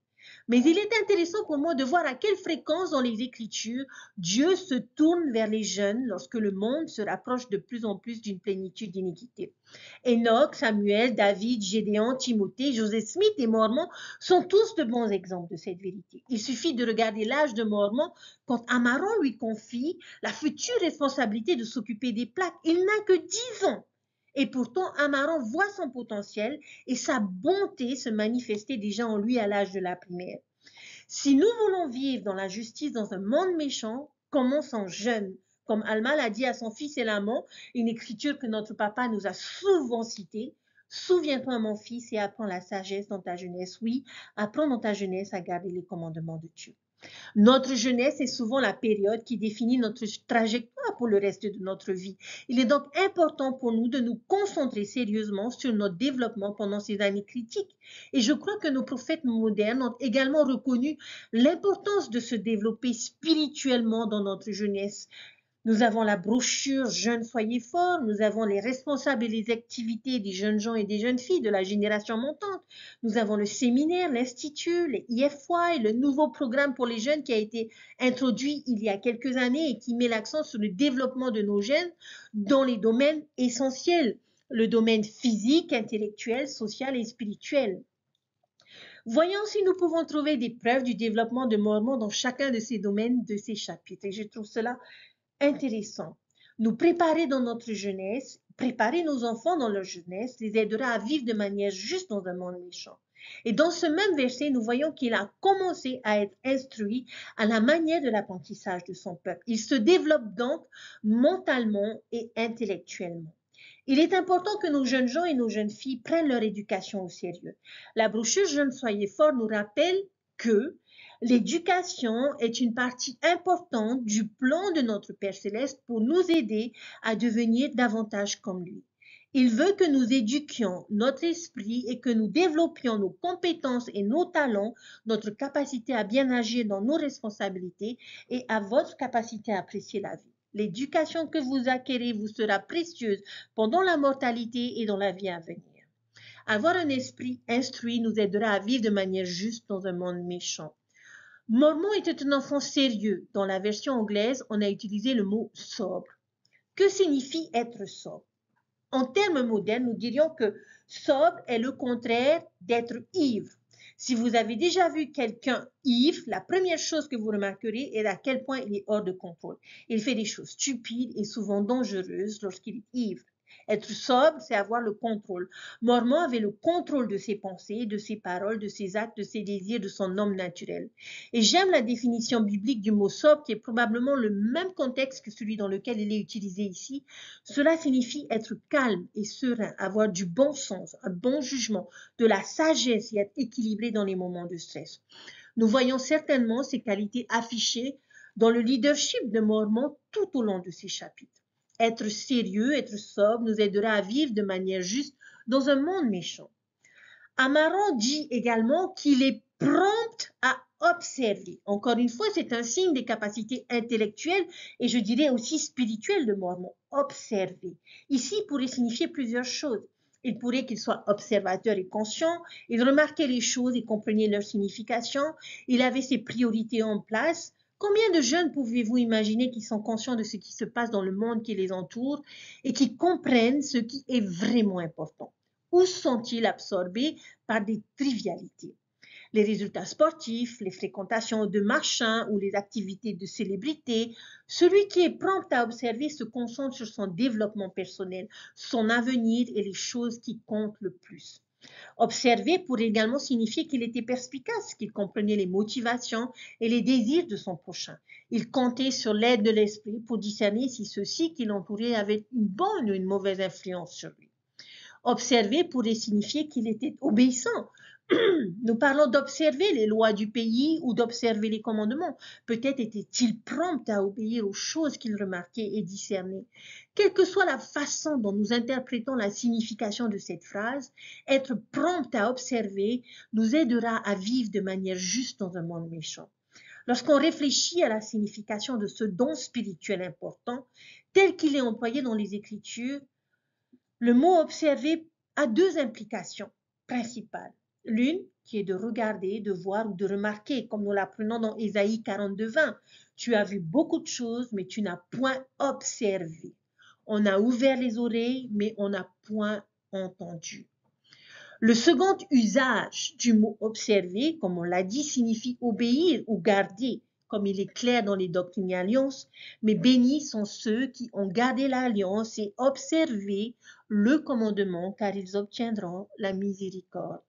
Mais il est intéressant pour moi de voir à quelle fréquence dans les Écritures Dieu se tourne vers les jeunes lorsque le monde se rapproche de plus en plus d'une plénitude d'iniquité. Enoch, Samuel, David, Gédéon, Timothée, Joseph Smith et Mormon sont tous de bons exemples de cette vérité. Il suffit de regarder l'âge de Mormon quand Amaron lui confie la future responsabilité de s'occuper des plaques. Il n'a que 10 ans. Et pourtant, Amaron voit son potentiel et sa bonté se manifester déjà en lui à l'âge de la primaire. Si nous voulons vivre dans la justice dans un monde méchant, commençons jeunes. Comme Alma l'a dit à son fils Elamon, une écriture que notre papa nous a souvent citée. Souviens-toi, mon fils, et apprends la sagesse dans ta jeunesse. Oui, apprends dans ta jeunesse à garder les commandements de Dieu. Notre jeunesse est souvent la période qui définit notre trajectoire pour le reste de notre vie. Il est donc important pour nous de nous concentrer sérieusement sur notre développement pendant ces années critiques. Et je crois que nos prophètes modernes ont également reconnu l'importance de se développer spirituellement dans notre jeunesse. Nous avons la brochure Jeunes soyez forts, nous avons les responsables et les activités des jeunes gens et des jeunes filles de la génération montante. Nous avons le séminaire, l'Institut, les IFY, le nouveau programme pour les jeunes qui a été introduit il y a quelques années et qui met l'accent sur le développement de nos jeunes dans les domaines essentiels, le domaine physique, intellectuel, social et spirituel. Voyons si nous pouvons trouver des preuves du développement de Mormon dans chacun de ces domaines, de ces chapitres. Et je trouve cela intéressant. Nous préparer dans notre jeunesse, préparer nos enfants dans leur jeunesse, les aidera à vivre de manière juste dans un monde méchant. Et dans ce même verset, nous voyons qu'il a commencé à être instruit à la manière de l'apprentissage de son peuple. Il se développe donc mentalement et intellectuellement. Il est important que nos jeunes gens et nos jeunes filles prennent leur éducation au sérieux. La brochure Jeunes soyez forts nous rappelle que l'éducation est une partie importante du plan de notre Père céleste pour nous aider à devenir davantage comme lui. Il veut que nous éduquions notre esprit et que nous développions nos compétences et nos talents, notre capacité à bien agir dans nos responsabilités et à votre capacité à apprécier la vie. L'éducation que vous acquérez vous sera précieuse pendant la mortalité et dans la vie à venir. Avoir un esprit instruit nous aidera à vivre de manière juste dans un monde méchant. Mormon était un enfant sérieux. Dans la version anglaise, on a utilisé le mot sobre. Que signifie être sobre? En termes modernes, nous dirions que sobre est le contraire d'être ivre. Si vous avez déjà vu quelqu'un ivre, la première chose que vous remarquerez est à quel point il est hors de contrôle. Il fait des choses stupides et souvent dangereuses lorsqu'il est ivre. Être sobre, c'est avoir le contrôle. Mormon avait le contrôle de ses pensées, de ses paroles, de ses actes, de ses désirs, de son homme naturel. Et j'aime la définition biblique du mot sobre, qui est probablement le même contexte que celui dans lequel il est utilisé ici. Cela signifie être calme et serein, avoir du bon sens, un bon jugement, de la sagesse et être équilibré dans les moments de stress. Nous voyons certainement ces qualités affichées dans le leadership de Mormon tout au long de ces chapitres. Être sérieux, être sobre nous aidera à vivre de manière juste dans un monde méchant. Amaran dit également qu'il est prompt à observer. Encore une fois, c'est un signe des capacités intellectuelles et je dirais aussi spirituelles de Mormon. Observer. Ici, il pourrait signifier plusieurs choses. Il pourrait qu'il soit observateur et conscient, il remarquait les choses et comprenait leur signification, il avait ses priorités en place. Combien de jeunes pouvez-vous imaginer qui sont conscients de ce qui se passe dans le monde qui les entoure et qui comprennent ce qui est vraiment important? Ou sont-ils absorbés par des trivialités? Les résultats sportifs, les fréquentations de marchands ou les activités de célébrités, celui qui est prompt à observer se concentre sur son développement personnel, son avenir et les choses qui comptent le plus. Observer pourrait également signifier qu'il était perspicace, qu'il comprenait les motivations et les désirs de son prochain. Il comptait sur l'aide de l'esprit pour discerner si ceux-ci qui l'entouraient avaient une bonne ou une mauvaise influence sur lui. Observer pourrait signifier qu'il était obéissant. Nous parlons d'observer les lois du pays ou d'observer les commandements. Peut-être était-il prompt à obéir aux choses qu'il remarquait et discernait. Quelle que soit la façon dont nous interprétons la signification de cette phrase, être prompt à observer nous aidera à vivre de manière juste dans un monde méchant. Lorsqu'on réfléchit à la signification de ce don spirituel important, tel qu'il est employé dans les Écritures, le mot observer a deux implications principales. L'une qui est de regarder, de voir ou de remarquer, comme nous l'apprenons dans Ésaïe 42:20. Tu as vu beaucoup de choses, mais tu n'as point observé. On a ouvert les oreilles, mais on n'a point entendu. Le second usage du mot observer, comme on l'a dit, signifie obéir ou garder, comme il est clair dans les doctrines et alliances, mais bénis sont ceux qui ont gardé l'alliance et observé le commandement, car ils obtiendront la miséricorde.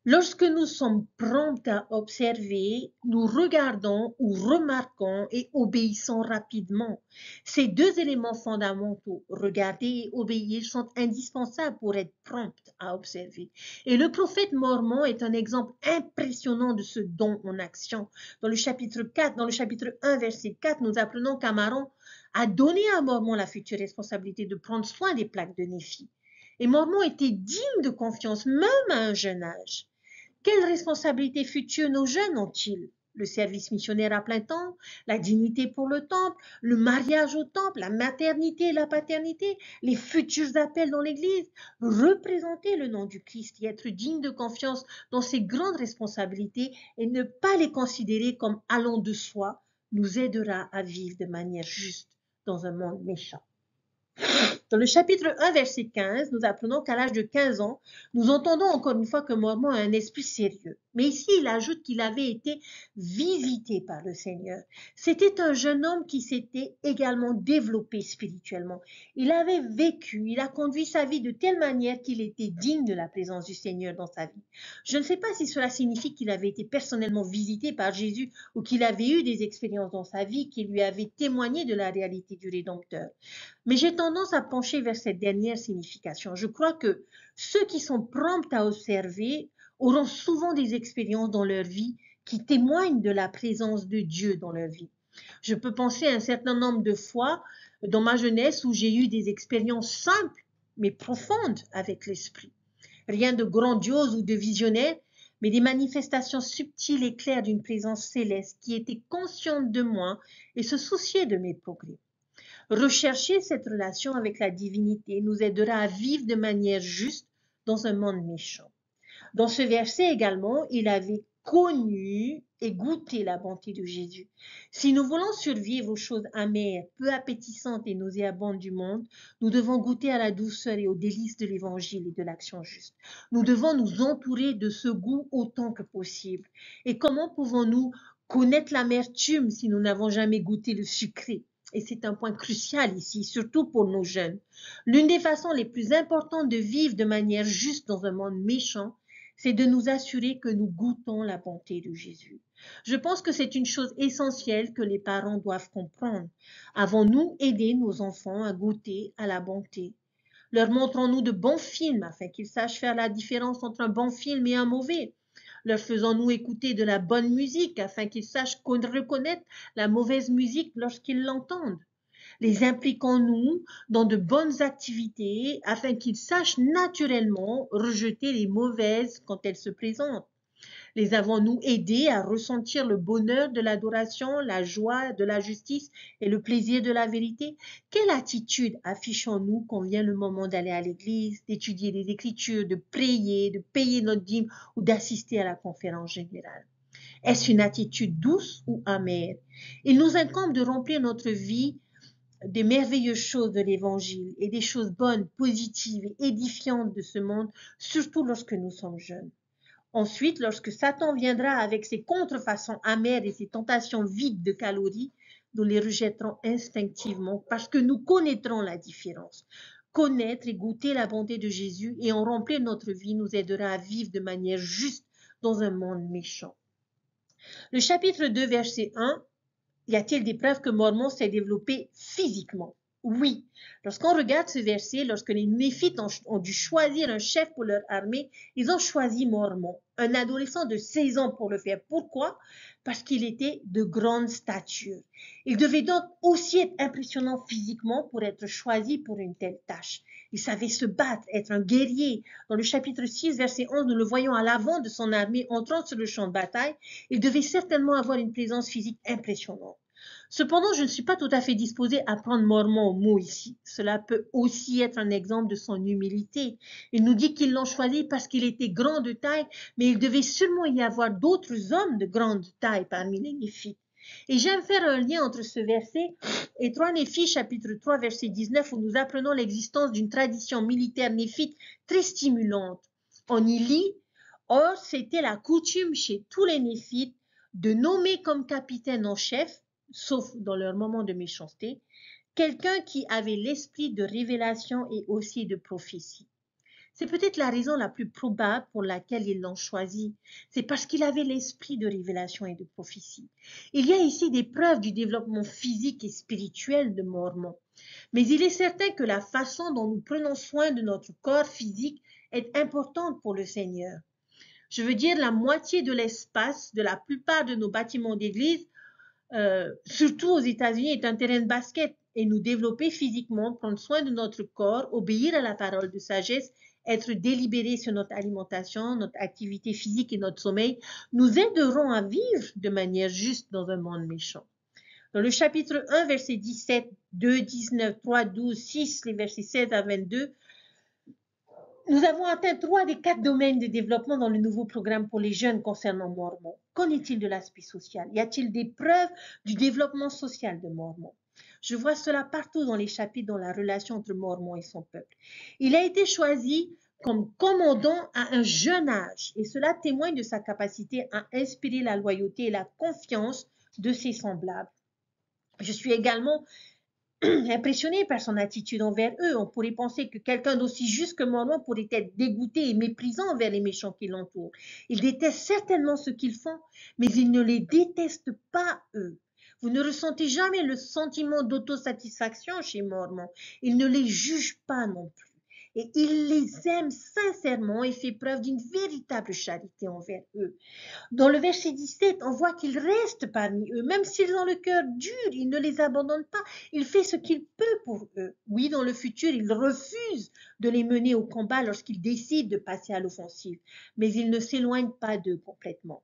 Lorsque nous sommes prompts à observer, nous regardons ou remarquons et obéissons rapidement. Ces deux éléments fondamentaux, regarder et obéir, sont indispensables pour être prompts à observer. Et le prophète Mormon est un exemple impressionnant de ce don en action. Dans le chapitre 1, verset 4, nous apprenons qu'Amaron a donné à Mormon la future responsabilité de prendre soin des plaques de Néphi. Et Mormon était digne de confiance, même à un jeune âge. Quelles responsabilités futures nos jeunes ont-ils? Le service missionnaire à plein temps, la dignité pour le temple, le mariage au temple, la maternité et la paternité, les futurs appels dans l'Église, représenter le nom du Christ et être digne de confiance dans ces grandes responsabilités et ne pas les considérer comme allant de soi nous aidera à vivre de manière juste dans un monde méchant. Dans le chapitre 1, verset 15, nous apprenons qu'à l'âge de 15 ans, nous entendons encore une fois que Mormon a un esprit sérieux. Mais ici, il ajoute qu'il avait été visité par le Seigneur. C'était un jeune homme qui s'était également développé spirituellement. Il avait vécu, il a conduit sa vie de telle manière qu'il était digne de la présence du Seigneur dans sa vie. Je ne sais pas si cela signifie qu'il avait été personnellement visité par Jésus ou qu'il avait eu des expériences dans sa vie qui lui avaient témoigné de la réalité du Rédempteur. Mais j'ai tendance à pencher vers cette dernière signification. Je crois que ceux qui sont prompts à observer auront souvent des expériences dans leur vie qui témoignent de la présence de Dieu dans leur vie. Je peux penser à un certain nombre de fois dans ma jeunesse où j'ai eu des expériences simples mais profondes avec l'Esprit. Rien de grandiose ou de visionnaire, mais des manifestations subtiles et claires d'une présence céleste qui était consciente de moi et se souciait de mes progrès. Rechercher cette relation avec la divinité nous aidera à vivre de manière juste dans un monde méchant. Dans ce verset également, il avait connu et goûté la bonté de Jésus. Si nous voulons survivre aux choses amères, peu appétissantes et nauséabondes du monde, nous devons goûter à la douceur et aux délices de l'évangile et de l'action juste. Nous devons nous entourer de ce goût autant que possible. Et comment pouvons-nous connaître l'amertume si nous n'avons jamais goûté le sucré? Et c'est un point crucial ici, surtout pour nos jeunes. L'une des façons les plus importantes de vivre de manière juste dans un monde méchant, c'est de nous assurer que nous goûtons la bonté de Jésus. Je pense que c'est une chose essentielle que les parents doivent comprendre. Avons-nous aidé nos enfants à goûter à la bonté? Leur montrons-nous de bons films afin qu'ils sachent faire la différence entre un bon film et un mauvais? leur faisons-nous écouter de la bonne musique afin qu'ils sachent reconnaître la mauvaise musique lorsqu'ils l'entendent? Les impliquons-nous dans de bonnes activités afin qu'ils sachent naturellement rejeter les mauvaises quand elles se présentent? Les avons-nous aidés à ressentir le bonheur de l'adoration, la joie de la justice et le plaisir de la vérité? Quelle attitude affichons-nous quand vient le moment d'aller à l'église, d'étudier les Écritures, de prier, de payer notre dîme ou d'assister à la conférence générale? Est-ce une attitude douce ou amère? Il nous incombe de remplir notre vie des merveilleuses choses de l'Évangile et des choses bonnes, positives et édifiantes de ce monde, surtout lorsque nous sommes jeunes. Ensuite, lorsque Satan viendra avec ses contrefaçons amères et ses tentations vides de calories, nous les rejetterons instinctivement parce que nous connaîtrons la différence. Connaître et goûter la bonté de Jésus et en remplir notre vie nous aidera à vivre de manière juste dans un monde méchant. Le chapitre 2, verset 1, y a-t-il des preuves que Mormon s'est développé physiquement? Oui. Lorsqu'on regarde ce verset, lorsque les Néphites ont dû choisir un chef pour leur armée, ils ont choisi Mormon, un adolescent de 16 ans pour le faire. Pourquoi? Parce qu'il était de grande stature. Il devait donc aussi être impressionnant physiquement pour être choisi pour une telle tâche. Il savait se battre, être un guerrier. Dans le chapitre 6, verset 11, nous le voyons à l'avant de son armée entrant sur le champ de bataille. Il devait certainement avoir une présence physique impressionnante. Cependant, je ne suis pas tout à fait disposée à prendre Mormon au mot ici. Cela peut aussi être un exemple de son humilité. Il nous dit qu'ils l'ont choisi parce qu'il était grand de taille, mais il devait sûrement y avoir d'autres hommes de grande taille parmi les Néphites. Et j'aime faire un lien entre ce verset et 3 Néphites, chapitre 3, verset 19, où nous apprenons l'existence d'une tradition militaire néphite très stimulante. On y lit, « Or, c'était la coutume chez tous les Néphites de nommer comme capitaine en chef, sauf dans leur moment de méchanceté, quelqu'un qui avait l'esprit de révélation et aussi de prophétie. » C'est peut-être la raison la plus probable pour laquelle ils l'ont choisi. C'est parce qu'il avait l'esprit de révélation et de prophétie. Il y a ici des preuves du développement physique et spirituel de Mormon. Mais il est certain que la façon dont nous prenons soin de notre corps physique est importante pour le Seigneur. Je veux dire, la moitié de l'espace de la plupart de nos bâtiments d'église, surtout aux États-Unis, est un terrain de basket. Et nous développer physiquement, prendre soin de notre corps, obéir à la parole de sagesse, être délibérés sur notre alimentation, notre activité physique et notre sommeil, nous aideront à vivre de manière juste dans un monde méchant. Dans le chapitre 1, versets 17, 2, 19, 3, 12, 6, les versets 16 à 22, nous avons atteint 3 des 4 domaines de développement dans le nouveau programme pour les jeunes concernant Mormon. Qu'en est-il de l'aspect social? Y a-t-il des preuves du développement social de Mormon? Je vois cela partout dans les chapitres dans la relation entre Mormon et son peuple. Il a été choisi comme commandant à un jeune âge et cela témoigne de sa capacité à inspirer la loyauté et la confiance de ses semblables. Je suis également impressionné par son attitude envers eux. On pourrait penser que quelqu'un d'aussi juste que Mormon pourrait être dégoûté et méprisant envers les méchants qui l'entourent. Ils détestent certainement ce qu'ils font, mais ils ne les détestent pas eux. Vous ne ressentez jamais le sentiment d'autosatisfaction chez Mormon. Ils ne les jugent pas non plus. Et il les aime sincèrement et fait preuve d'une véritable charité envers eux. Dans le verset 17, on voit qu'il reste parmi eux. Même s'ils ont le cœur dur, il ne les abandonne pas. Il fait ce qu'il peut pour eux. Oui, dans le futur, il refuse de les mener au combat lorsqu'ils décident de passer à l'offensive. Mais il ne s'éloigne pas d'eux complètement.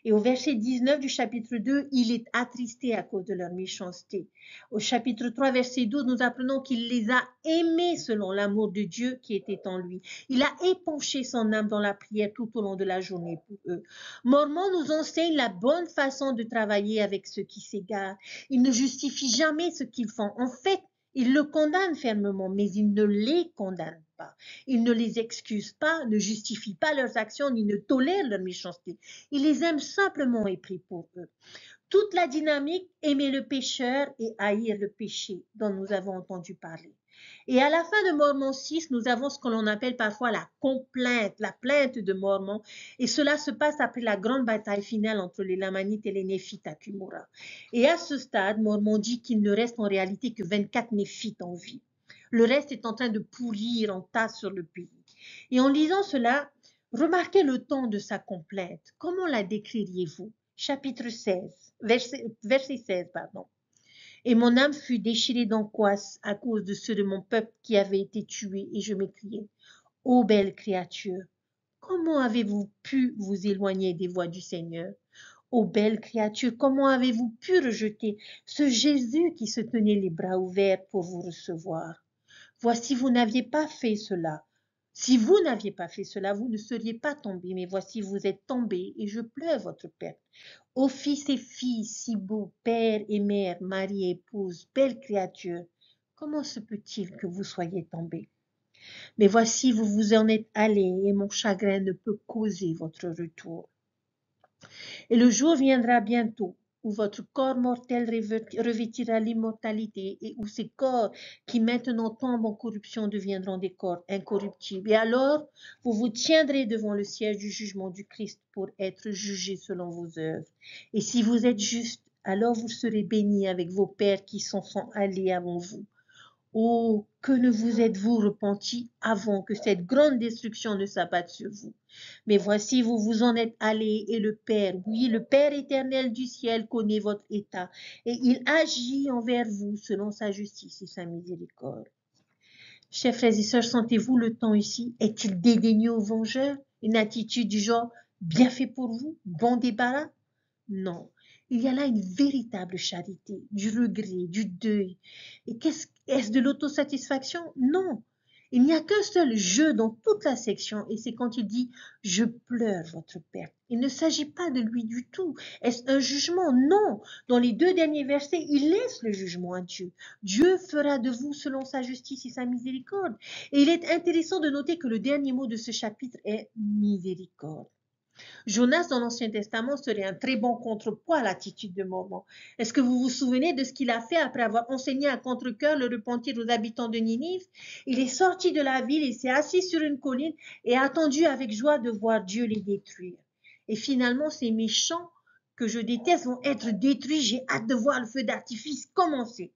Et au verset 19 du chapitre 2, il est attristé à cause de leur méchanceté. Au chapitre 3, verset 12, nous apprenons qu'il les a aimés selon l'amour de Dieu qui était en lui. Il a épanché son âme dans la prière tout au long de la journée pour eux. Mormon nous enseigne la bonne façon de travailler avec ceux qui s'égarent. Il ne justifie jamais ce qu'ils font. En fait, il le condamne fermement, mais il ne les condamne pas. Il ne les excuse pas, ne justifie pas leurs actions, ni ne tolère leur méchanceté. Il les aime simplement et prie pour eux. Toute la dynamique, aimer le pécheur et haïr le péché dont nous avons entendu parler. Et à la fin de Mormon 6, nous avons ce que l'on appelle parfois la complainte, la plainte de Mormon. Et cela se passe après la grande bataille finale entre les Lamanites et les Néphites à Cumorah. Et à ce stade, Mormon dit qu'il ne reste en réalité que 24 Néphites en vie. Le reste est en train de pourrir en tas sur le pays. Et en lisant cela, Remarquez le ton de sa complainte. Comment la décririez-vous? Chapitre 16, verset 16, pardon. Et mon âme fut déchirée d'angoisse à cause de ceux de mon peuple qui avaient été tués, et je m'écriai, ô belle créature, comment avez-vous pu vous éloigner des voies du Seigneur? Ô belle créature, comment avez-vous pu rejeter ce Jésus qui se tenait les bras ouverts pour vous recevoir? Voici, vous n'aviez pas fait cela. Si vous n'aviez pas fait cela, vous ne seriez pas tombés, mais voici, vous êtes tombés, et je pleure votre perte. Ô fils et filles, si beaux, père et mère, mari et épouse, belle créature, comment se peut-il que vous soyez tombés? Mais voici, vous vous en êtes allés, et mon chagrin ne peut causer votre retour. Et le jour viendra bientôt où votre corps mortel revêtira l'immortalité et où ces corps qui maintenant tombent en corruption deviendront des corps incorruptibles. Et alors, vous vous tiendrez devant le siège du jugement du Christ pour être jugés selon vos œuvres. Et si vous êtes juste, alors vous serez bénis avec vos pères qui sont allés avant vous. Oh, que ne vous êtes-vous repentis avant que cette grande destruction ne s'abatte sur vous. Mais voici, vous vous en êtes allés et le Père, oui, le Père éternel du ciel connaît votre état et il agit envers vous selon sa justice et sa miséricorde. Chers frères et sœurs, sentez-vous le temps ici? Est-il dédaigneux aux vengeurs? Une attitude du genre bien fait pour vous, bon débarras? Non, il y a là une véritable charité, du regret, du deuil. Et est-ce de l'autosatisfaction? Non. Il n'y a qu'un seul jeu dans toute la section et c'est quand il dit « Je pleure votre perte ». Il ne s'agit pas de lui du tout. Est-ce un jugement? Non. Dans les 2 derniers versets, il laisse le jugement à Dieu. Dieu fera de vous selon sa justice et sa miséricorde. Et il est intéressant de noter que le dernier mot de ce chapitre est « miséricorde ». Jonas dans l'Ancien Testament serait un très bon contrepoids à l'attitude de Mormon. Est-ce que vous vous souvenez de ce qu'il a fait après avoir enseigné à contre-cœur le repentir aux habitants de Ninive? Il est sorti de la ville et s'est assis sur une colline et a attendu avec joie de voir Dieu les détruire. Et finalement, ces méchants que je déteste vont être détruits. J'ai hâte de voir le feu d'artifice commencer.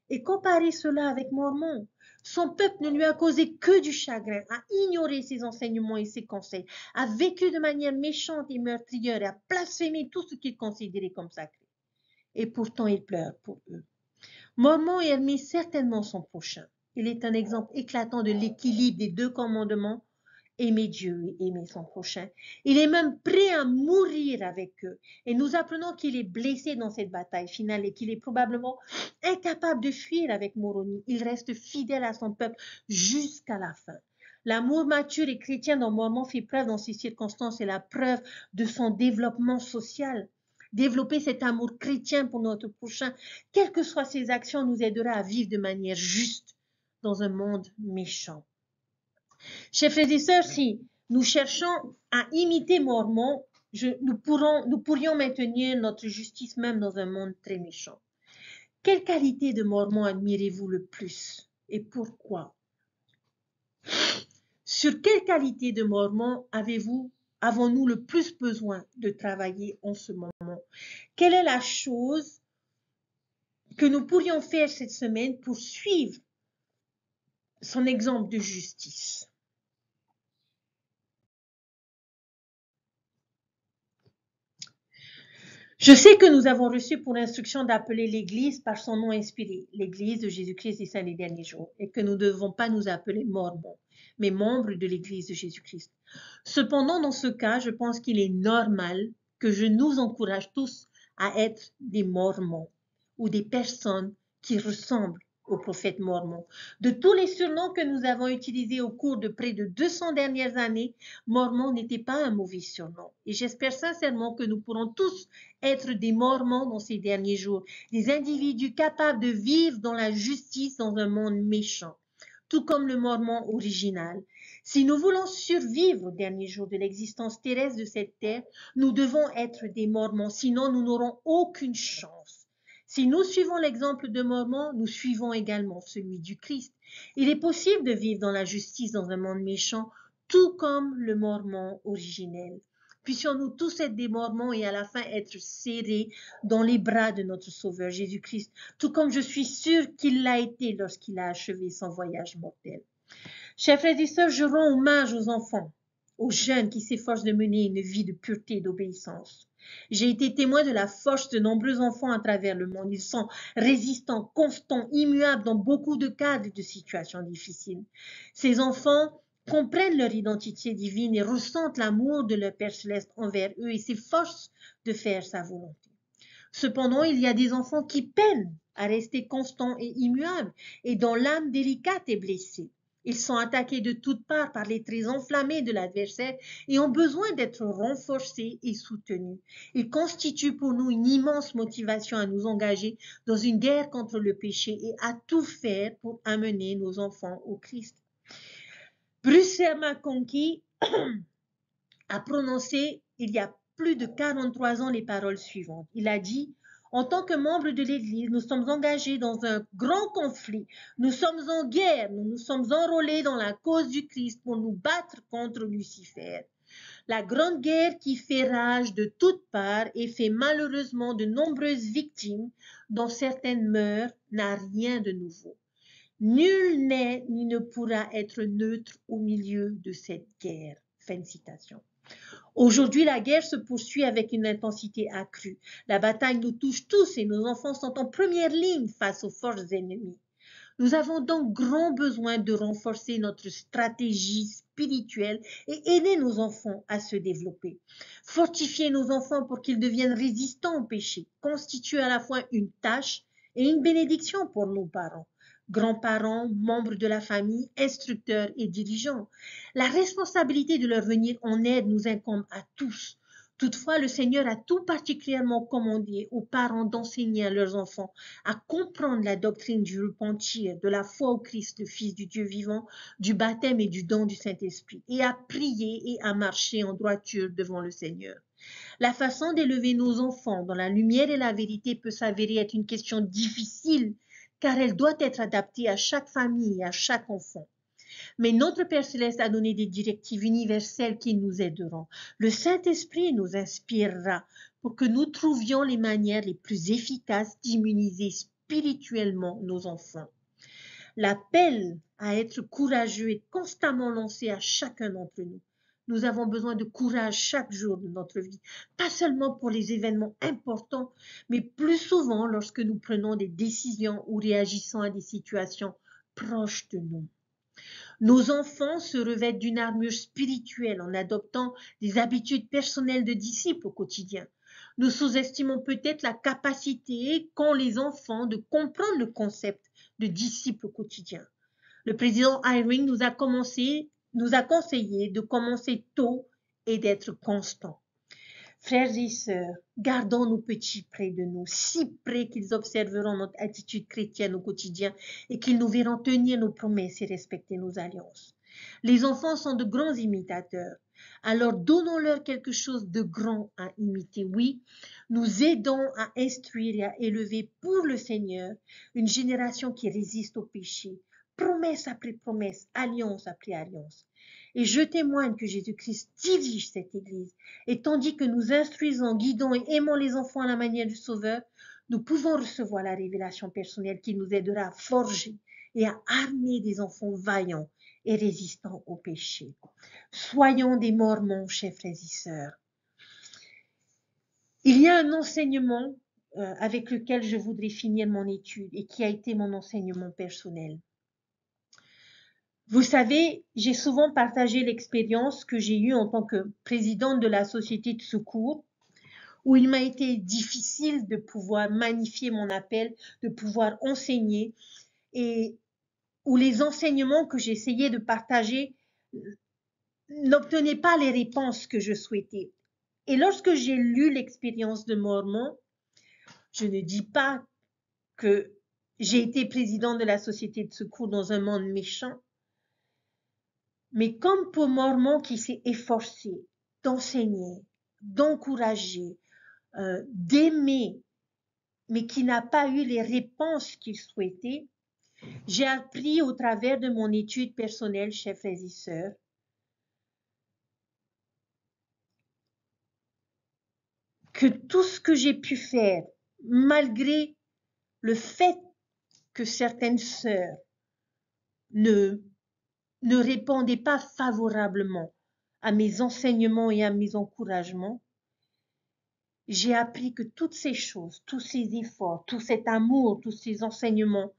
Et comparez cela avec Mormon. Son peuple ne lui a causé que du chagrin, a ignoré ses enseignements et ses conseils, a vécu de manière méchante et meurtrière et a blasphémé tout ce qu'il considérait comme sacré. Et pourtant, il pleure pour eux. Mormon aimait certainement son prochain. Il est un exemple éclatant de l'équilibre des 2 commandements. Aimer Dieu et aimer son prochain. Il est même prêt à mourir avec eux. Et nous apprenons qu'il est blessé dans cette bataille finale et qu'il est probablement incapable de fuir avec Moroni. Il reste fidèle à son peuple jusqu'à la fin. L'amour mature et chrétien dans Mormon fait preuve dans ces circonstances et la preuve de son développement social. Développer cet amour chrétien pour notre prochain, quelles que soient ses actions, nous aidera à vivre de manière juste dans un monde méchant. Chers frères et sœurs, si nous cherchons à imiter Mormon, nous pourrions maintenir notre justice même dans un monde très méchant. Quelle qualité de Mormon admirez-vous le plus et pourquoi? Sur quelle qualité de Mormon avons-nous le plus besoin de travailler en ce moment? Quelle est la chose que nous pourrions faire cette semaine pour suivre son exemple de justice? Je sais que nous avons reçu pour instruction d'appeler l'Église par son nom inspiré, l'Église de Jésus-Christ des Saints des derniers jours, et que nous ne devons pas nous appeler Mormons, mais membres de l'Église de Jésus-Christ. Cependant, dans ce cas, je pense qu'il est normal que je nous encourage tous à être des Mormons ou des personnes qui ressemblent au prophète Mormon. De tous les surnoms que nous avons utilisés au cours de près de 200 dernières années, Mormon n'était pas un mauvais surnom. Et j'espère sincèrement que nous pourrons tous être des Mormons dans ces derniers jours, des individus capables de vivre dans la justice dans un monde méchant, tout comme le Mormon original. Si nous voulons survivre aux derniers jours de l'existence terrestre de cette terre, nous devons être des Mormons, sinon nous n'aurons aucune chance. Si nous suivons l'exemple de Mormon, nous suivons également celui du Christ. Il est possible de vivre dans la justice dans un monde méchant, tout comme le Mormon originel. Puissions-nous tous être des Mormons et à la fin être serrés dans les bras de notre Sauveur Jésus-Christ, tout comme je suis sûre qu'il l'a été lorsqu'il a achevé son voyage mortel. Chers frères et sœurs, je rends hommage aux enfants aux jeunes qui s'efforcent de mener une vie de pureté et d'obéissance. J'ai été témoin de la force de nombreux enfants à travers le monde. Ils sont résistants, constants, immuables dans beaucoup de cadres et de situations difficiles. Ces enfants comprennent leur identité divine et ressentent l'amour de leur Père céleste envers eux et s'efforcent de faire sa volonté. Cependant, il y a des enfants qui peinent à rester constants et immuables et dont l'âme délicate est blessée. Ils sont attaqués de toutes parts par les traits enflammés de l'adversaire et ont besoin d'être renforcés et soutenus. Ils constituent pour nous une immense motivation à nous engager dans une guerre contre le péché et à tout faire pour amener nos enfants au Christ. Bruce McConkie a prononcé il y a plus de 43 ans les paroles suivantes. Il a dit: en tant que membres de l'Église, nous sommes engagés dans un grand conflit. Nous sommes en guerre. Nous nous sommes enrôlés dans la cause du Christ pour nous battre contre Lucifer. La grande guerre qui fait rage de toutes parts et fait malheureusement de nombreuses victimes, dont certaines meurent, n'a rien de nouveau. Nul n'est ni ne pourra être neutre au milieu de cette guerre. Fin de citation. Aujourd'hui, la guerre se poursuit avec une intensité accrue. La bataille nous touche tous et nos enfants sont en première ligne face aux forces ennemies. Nous avons donc grand besoin de renforcer notre stratégie spirituelle et aider nos enfants à se développer. Fortifier nos enfants pour qu'ils deviennent résistants au péché constitue à la fois une tâche et une bénédiction pour nos parents, grands-parents, membres de la famille, instructeurs et dirigeants. La responsabilité de leur venir en aide nous incombe à tous. Toutefois, le Seigneur a tout particulièrement commandé aux parents d'enseigner à leurs enfants à comprendre la doctrine du repentir, de la foi au Christ, le Fils du Dieu vivant, du baptême et du don du Saint-Esprit, et à prier et à marcher en droiture devant le Seigneur. La façon d'élever nos enfants dans la lumière et la vérité peut s'avérer être une question difficile, car elle doit être adaptée à chaque famille et à chaque enfant. Mais notre Père céleste a donné des directives universelles qui nous aideront. Le Saint-Esprit nous inspirera pour que nous trouvions les manières les plus efficaces d'immuniser spirituellement nos enfants. L'appel à être courageux est constamment lancé à chacun d'entre nous. Nous avons besoin de courage chaque jour de notre vie, pas seulement pour les événements importants, mais plus souvent lorsque nous prenons des décisions ou réagissons à des situations proches de nous. Nos enfants se revêtent d'une armure spirituelle en adoptant des habitudes personnelles de disciples au quotidien. Nous sous-estimons peut-être la capacité qu'ont les enfants de comprendre le concept de disciple au quotidien. Le président Eyring nous a conseillé de commencer tôt et d'être constant. Frères et sœurs, gardons nos petits près de nous, si près qu'ils observeront notre attitude chrétienne au quotidien et qu'ils nous verront tenir nos promesses et respecter nos alliances. Les enfants sont de grands imitateurs, alors donnons-leur quelque chose de grand à imiter. Oui, nous aidons à instruire et à élever pour le Seigneur une génération qui résiste au péché, promesse après promesse, alliance après alliance. Et je témoigne que Jésus-Christ dirige cette Église. Et tandis que nous instruisons, guidons et aimons les enfants à la manière du Sauveur, nous pouvons recevoir la révélation personnelle qui nous aidera à forger et à armer des enfants vaillants et résistants au péché. Soyons des Mormons, chers frères et sœurs. Il y a un enseignement avec lequel je voudrais finir mon étude et qui a été mon enseignement personnel. Vous savez, j'ai souvent partagé l'expérience que j'ai eue en tant que présidente de la société de secours, où il m'a été difficile de pouvoir magnifier mon appel, de pouvoir enseigner, et où les enseignements que j'essayais de partager n'obtenaient pas les réponses que je souhaitais. Et lorsque j'ai lu l'expérience de Mormon, je ne dis pas que j'ai été présidente de la société de secours dans un monde méchant, mais comme pour Mormon qui s'est efforcé d'enseigner, d'encourager, d'aimer, mais qui n'a pas eu les réponses qu'il souhaitait, j'ai appris au travers de mon étude personnelle, chers frères et sœurs, que tout ce que j'ai pu faire, malgré le fait que certaines sœurs ne répondaient pas favorablement à mes enseignements et à mes encouragements, j'ai appris que toutes ces choses, tous ces efforts, tout cet amour, tous ces enseignements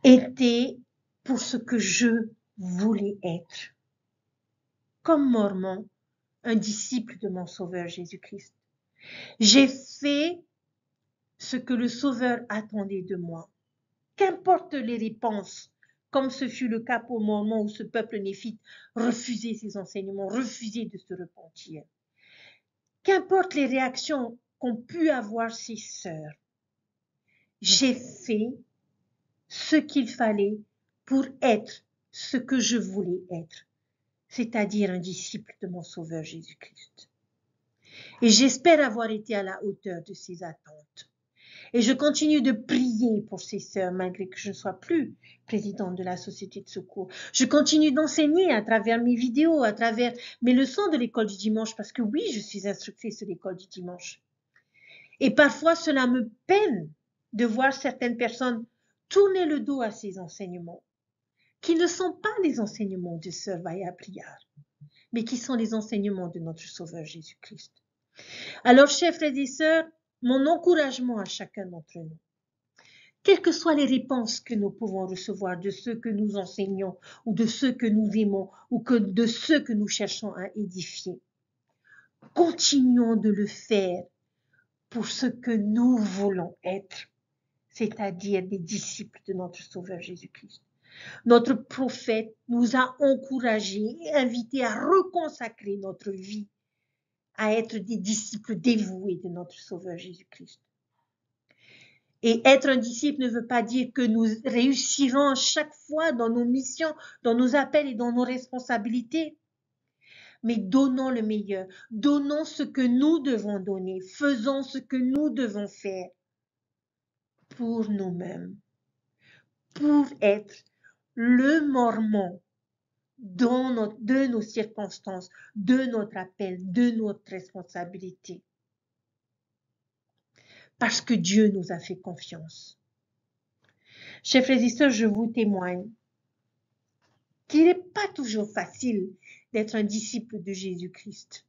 étaient pour ce que je voulais être. Comme Mormon, un disciple de mon Sauveur Jésus-Christ. J'ai fait ce que le Sauveur attendait de moi. Qu'importe les réponses, comme ce fut le cas pour Mormon où ce peuple néphite refusait ses enseignements, refusait de se repentir. Qu'importe les réactions qu'ont pu avoir ses sœurs, j'ai fait ce qu'il fallait pour être ce que je voulais être, c'est-à-dire un disciple de mon Sauveur Jésus-Christ. Et j'espère avoir été à la hauteur de ses attentes. Et je continue de prier pour ces sœurs, malgré que je ne sois plus présidente de la Société de secours. Je continue d'enseigner à travers mes vidéos, à travers mes leçons de l'école du dimanche, parce que oui, je suis instructrice de l'école du dimanche. Et parfois, cela me peine de voir certaines personnes tourner le dos à ces enseignements, qui ne sont pas les enseignements de sœur Vaya Priard, mais qui sont les enseignements de notre Sauveur Jésus-Christ. Alors, chers frères et sœurs, mon encouragement à chacun d'entre nous, quelles que soient les réponses que nous pouvons recevoir de ceux que nous enseignons ou de ceux que nous aimons ou de ceux que nous cherchons à édifier, continuons de le faire pour ce que nous voulons être, c'est-à-dire des disciples de notre Sauveur Jésus-Christ. Notre prophète nous a encouragés et invités à reconsacrer notre vie, à être des disciples dévoués de notre Sauveur Jésus-Christ. Et être un disciple ne veut pas dire que nous réussirons chaque fois dans nos missions, dans nos appels et dans nos responsabilités. Mais donnons le meilleur, donnons ce que nous devons donner, faisons ce que nous devons faire pour nous-mêmes, pour être le Mormon de nos circonstances, de notre appel, de notre responsabilité. Parce que Dieu nous a fait confiance. Chers frères et sœurs, je vous témoigne qu'il n'est pas toujours facile d'être un disciple de Jésus-Christ.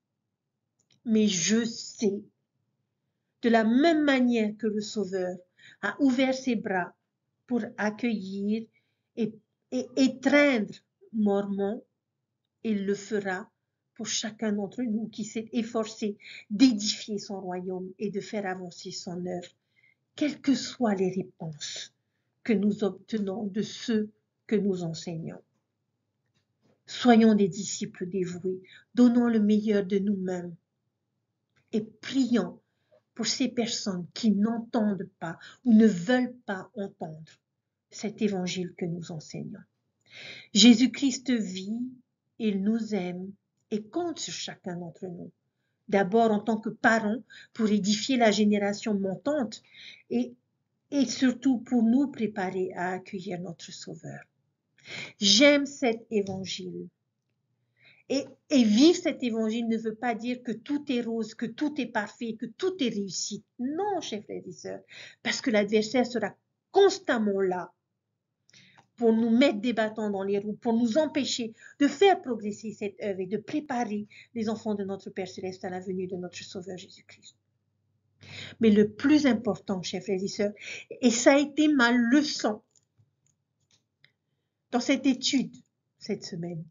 Mais je sais, de la même manière que le Sauveur a ouvert ses bras pour accueillir et étreindre Mormon, il le fera pour chacun d'entre nous qui s'est efforcé d'édifier son royaume et de faire avancer son œuvre, quelles que soient les réponses que nous obtenons de ceux que nous enseignons. Soyons des disciples dévoués, donnons le meilleur de nous-mêmes et prions pour ces personnes qui n'entendent pas ou ne veulent pas entendre cet évangile que nous enseignons. Jésus-Christ vit, il nous aime et compte sur chacun d'entre nous. D'abord en tant que parents pour édifier la génération montante et surtout pour nous préparer à accueillir notre Sauveur. J'aime cet évangile. Et vivre cet évangile ne veut pas dire que tout est rose, que tout est parfait, que tout est réussi. Non, chers frères et sœurs, parce que l'adversaire sera constamment là pour nous mettre des bâtons dans les roues, pour nous empêcher de faire progresser cette œuvre et de préparer les enfants de notre Père Céleste à la venue de notre Sauveur Jésus-Christ. Mais le plus important, chers frères et sœurs, et ça a été ma leçon dans cette étude cette semaine,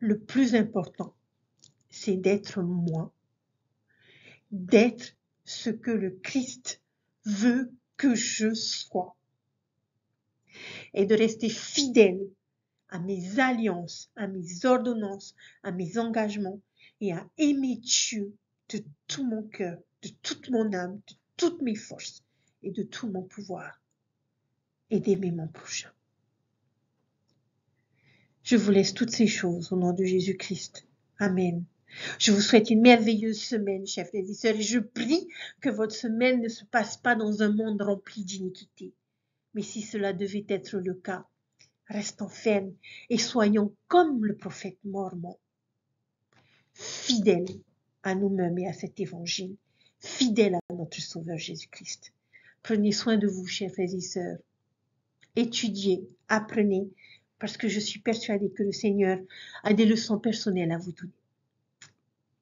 le plus important, c'est d'être moi, d'être ce que le Christ veut que je sois et de rester fidèle à mes alliances, à mes ordonnances, à mes engagements et à aimer Dieu de tout mon cœur, de toute mon âme, de toutes mes forces et de tout mon pouvoir et d'aimer mon prochain. Je vous laisse toutes ces choses au nom de Jésus-Christ. Amen. Je vous souhaite une merveilleuse semaine, chers frères et sœurs, et je prie que votre semaine ne se passe pas dans un monde rempli d'iniquité. Mais si cela devait être le cas, restons fermes et soyons comme le prophète Mormon, fidèles à nous-mêmes et à cet évangile, fidèles à notre Sauveur Jésus-Christ. Prenez soin de vous, chers frères et sœurs. Étudiez, apprenez, parce que je suis persuadée que le Seigneur a des leçons personnelles à vous donner.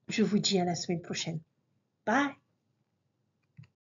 Je vous dis à la semaine prochaine. Bye.